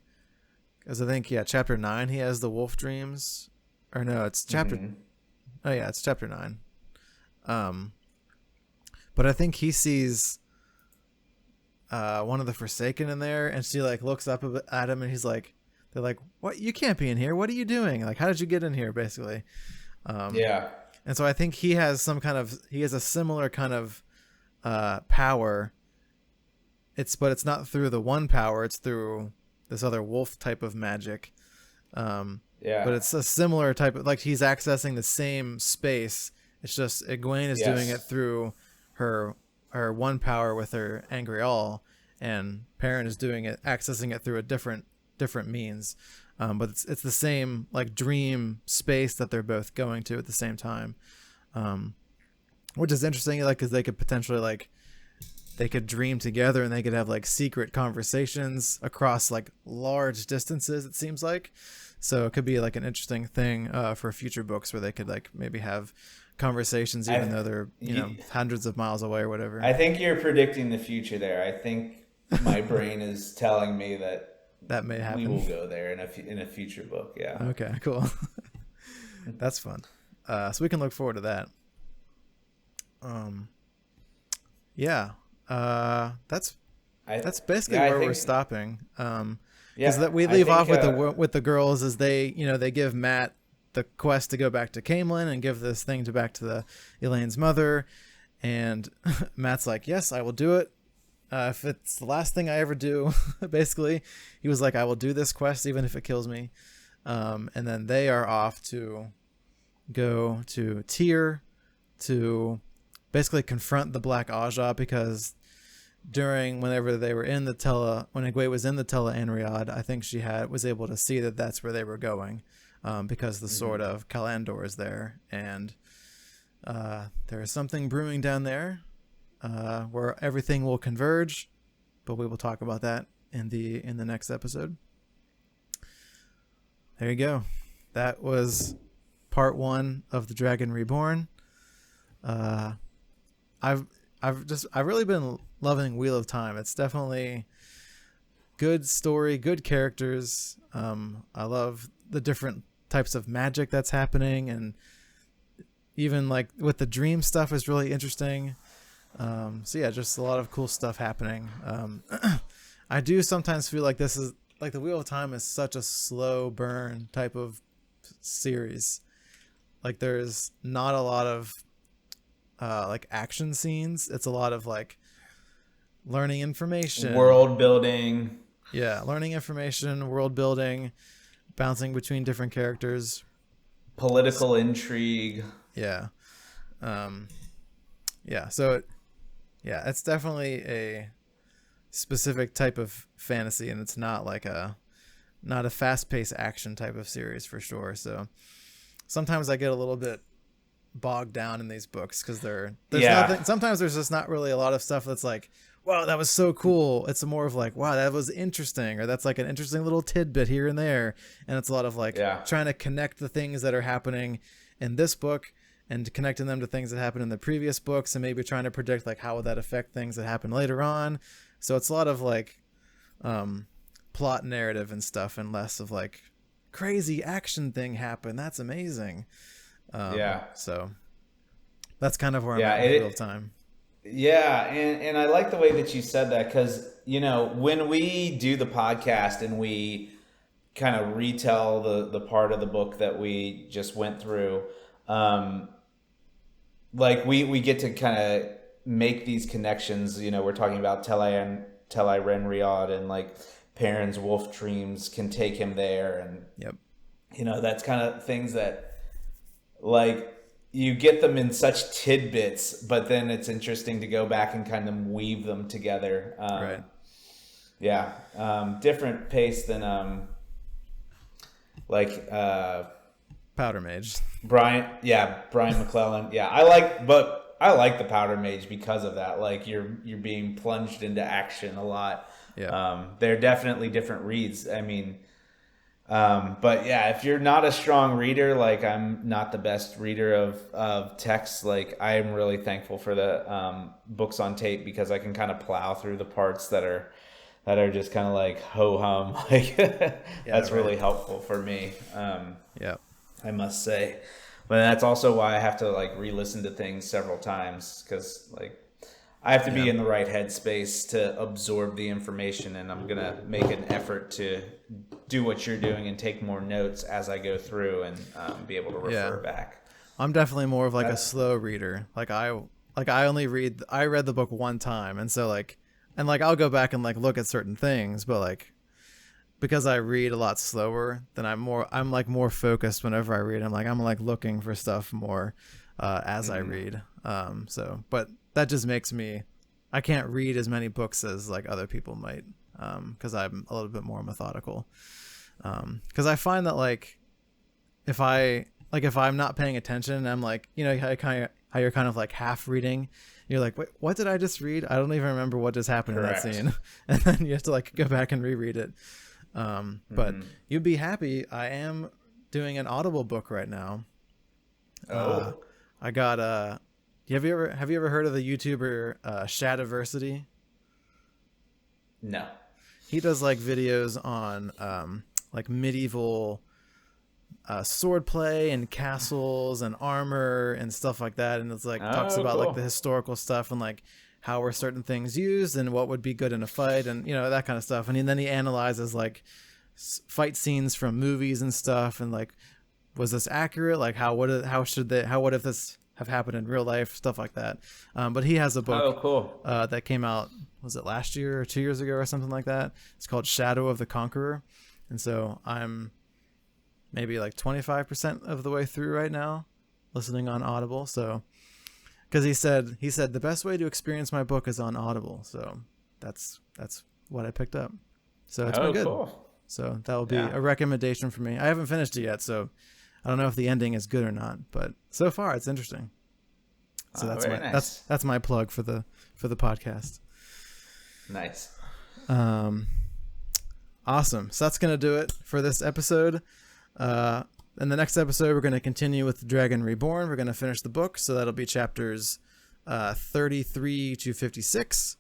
because I think chapter 9 he has the wolf dreams, or no, it's chapter it's chapter 9. But I think he sees one of the Forsaken in there, and she like looks up at him, and they're like, "What? You can't be in here. What are you doing? Like, how did you get in here?" Basically. And so I think he has a similar kind of power. But it's not through the one power. It's through this other wolf type of magic. But it's a similar type of, like, he's accessing the same space. It's just Egwene is doing it through her one power with her Angreal, and Perrin is accessing it through a different means. But it's the same like dream space that they're both going to at the same time, which is interesting. Like, because they could potentially they could dream together, and they could have like secret conversations across like large distances, it seems like. So it could be like an interesting thing for future books where they could like maybe have conversations even though they're hundreds of miles away or whatever. I think you're predicting the future there. I think my brain is telling me that may happen. We will go there in a future book. Yeah. Okay, cool. That's fun. So we can look forward to that. That's basically where we're stopping. Because we leave off with the girls as they give Matt the quest to go back to Camelin and give this thing back to Elaine's mother, and Matt's like, "Yes, I will do it. If it's the last thing I ever do." Basically, he was like, "I will do this quest even if it kills me." And then they are off to go to Tyr to basically confront the Black Aja, because whenever they were in when Egwene was in the Tela Anriad, I think she was able to see that that's where they were going, because the sword of Kalandor is there, and there is something brewing down there where everything will converge, but we will talk about that in the next episode. There you go. That was part 1 of the Dragon Reborn. I've really been loving Wheel of Time. It's definitely good story, good characters. I love the different types of magic that's happening, and even like with the dream stuff is really interesting. Just a lot of cool stuff happening. I do sometimes feel like this is like the Wheel of Time is such a slow burn type of series. Like, there's not a lot of like action scenes. It's a lot of like learning information, world building. Learning information, world building, bouncing between different characters, political intrigue. It's definitely a specific type of fantasy, and it's not a fast-paced action type of series for sure. So sometimes I get a little bit bogged down in these books, because there's nothing. Sometimes there's just not really a lot of stuff that's like, wow, that was so cool. It's more of like, wow, that was interesting, or that's like an interesting little tidbit here and there. And it's a lot of like trying to connect the things that are happening in this book and connecting them to things that happened in the previous books, and maybe trying to predict like how would that affect things that happen later on. So it's a lot of like plot narrative and stuff, and less of like crazy action thing happened, that's amazing. So that's kind of where I'm at in real time. Yeah, and I like the way that you said that, because when we do the podcast and we kind of retell the part of the book that we just went through, like we get to kind of make these connections. We're talking about Tel-I Renriad, and like Perrin's wolf dreams can take him there, and that's kind of things that like you get them in such tidbits, but then it's interesting to go back and kind of weave them together. Right. Yeah. Different pace than Powder Mage. Brian McClellan. Yeah, I like the Powder Mage because of that. Like you're being plunged into action a lot. Yeah. They're definitely different reads. I mean, but yeah, if you're not a strong reader, like I'm not the best reader of text, like I am really thankful for the books on tape, because I can kind of plow through the parts that are just kind of like ho hum. Like that's really helpful for me. I must say. But that's also why I have to like re-listen to things several times, because like I have to be in the right headspace to absorb the information, and I'm gonna make an effort to do what you're doing and take more notes as I go through, and be able to refer back. I'm definitely more of like a slow reader. I read the book one time, and so like, and like I'll go back and like look at certain things, but like because I read a lot slower, then I'm more focused whenever I read. I'm like looking for stuff more as I read. But that just makes I can't read as many books as like other people might, because I'm a little bit more methodical. Because I find that like if I'm not paying attention, I'm like, how you're kind of like half reading. You're like, wait, what did I just read? I don't even remember what just happened in that scene. And then you have to like go back and reread it. But you'd be happy. I am doing an Audible book right now. I got have you ever heard of the YouTuber Shadiversity? No. He does like videos on like medieval swordplay and castles and armor and stuff like that, and it's like talks about like the historical stuff and like how were certain things used and what would be good in a fight, and that kind of stuff. And then he analyzes like fight scenes from movies and stuff, and like, was this accurate? Like what if this have happened in real life, stuff like that. But he has a book that came out, was it last year or 2 years ago or something like that? It's called Shadow of the Conqueror. And so I'm maybe like 25% of the way through right now, listening on Audible. So because he said the best way to experience my book is on Audible. So that's what I picked up. So it's been good. Cool. So that will be a recommendation for me. I haven't finished it yet, so I don't know if the ending is good or not, but so far it's interesting. So that's my plug for the podcast. Nice. Awesome. So that's gonna do it for this episode. In the next episode, we're going to continue with Dragon Reborn. We're going to finish the book, so that'll be chapters 33 to 56.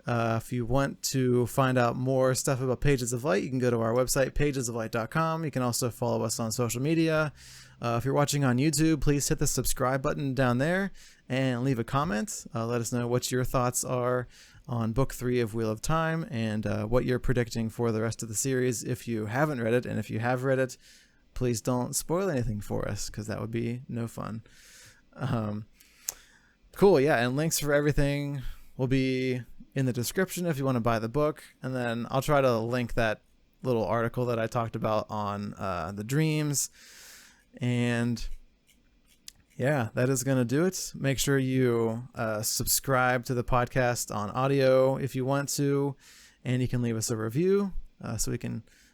If you want to find out more stuff about Pages of Light, you can go to our website, pagesoflight.com. You can also follow us on social media. If you're watching on YouTube, please hit the subscribe button down there and leave a comment. Let us know what your thoughts are on Book 3 of Wheel of Time, and what you're predicting for the rest of the series if you haven't read it. And if you have read it, please don't spoil anything for us, because that would be no fun. Cool, yeah, and links for everything will be in the description if you want to buy the book. And then I'll try to link that little article that I talked about on the dreams. And yeah, that is going to do it. Make sure you subscribe to the podcast on audio if you want to, and you can leave us a review so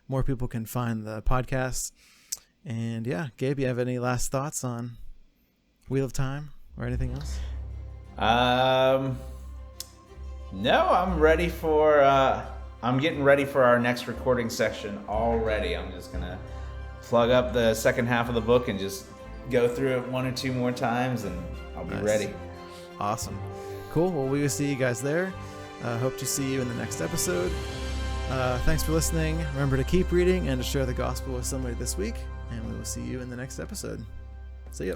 more people can find the podcast. And yeah, Gabe, you have any last thoughts on Wheel of Time or anything else? No, I'm ready for, I'm getting ready for our next recording section already. I'm just going to plug up the second half of the book and just go through it 1 or 2 more times, and I'll be ready. Awesome. Cool. Well, we will see you guys there. Hope to see you in the next episode. Thanks for listening. Remember to keep reading and to share the gospel with somebody this week, and we will see you in the next episode. See ya.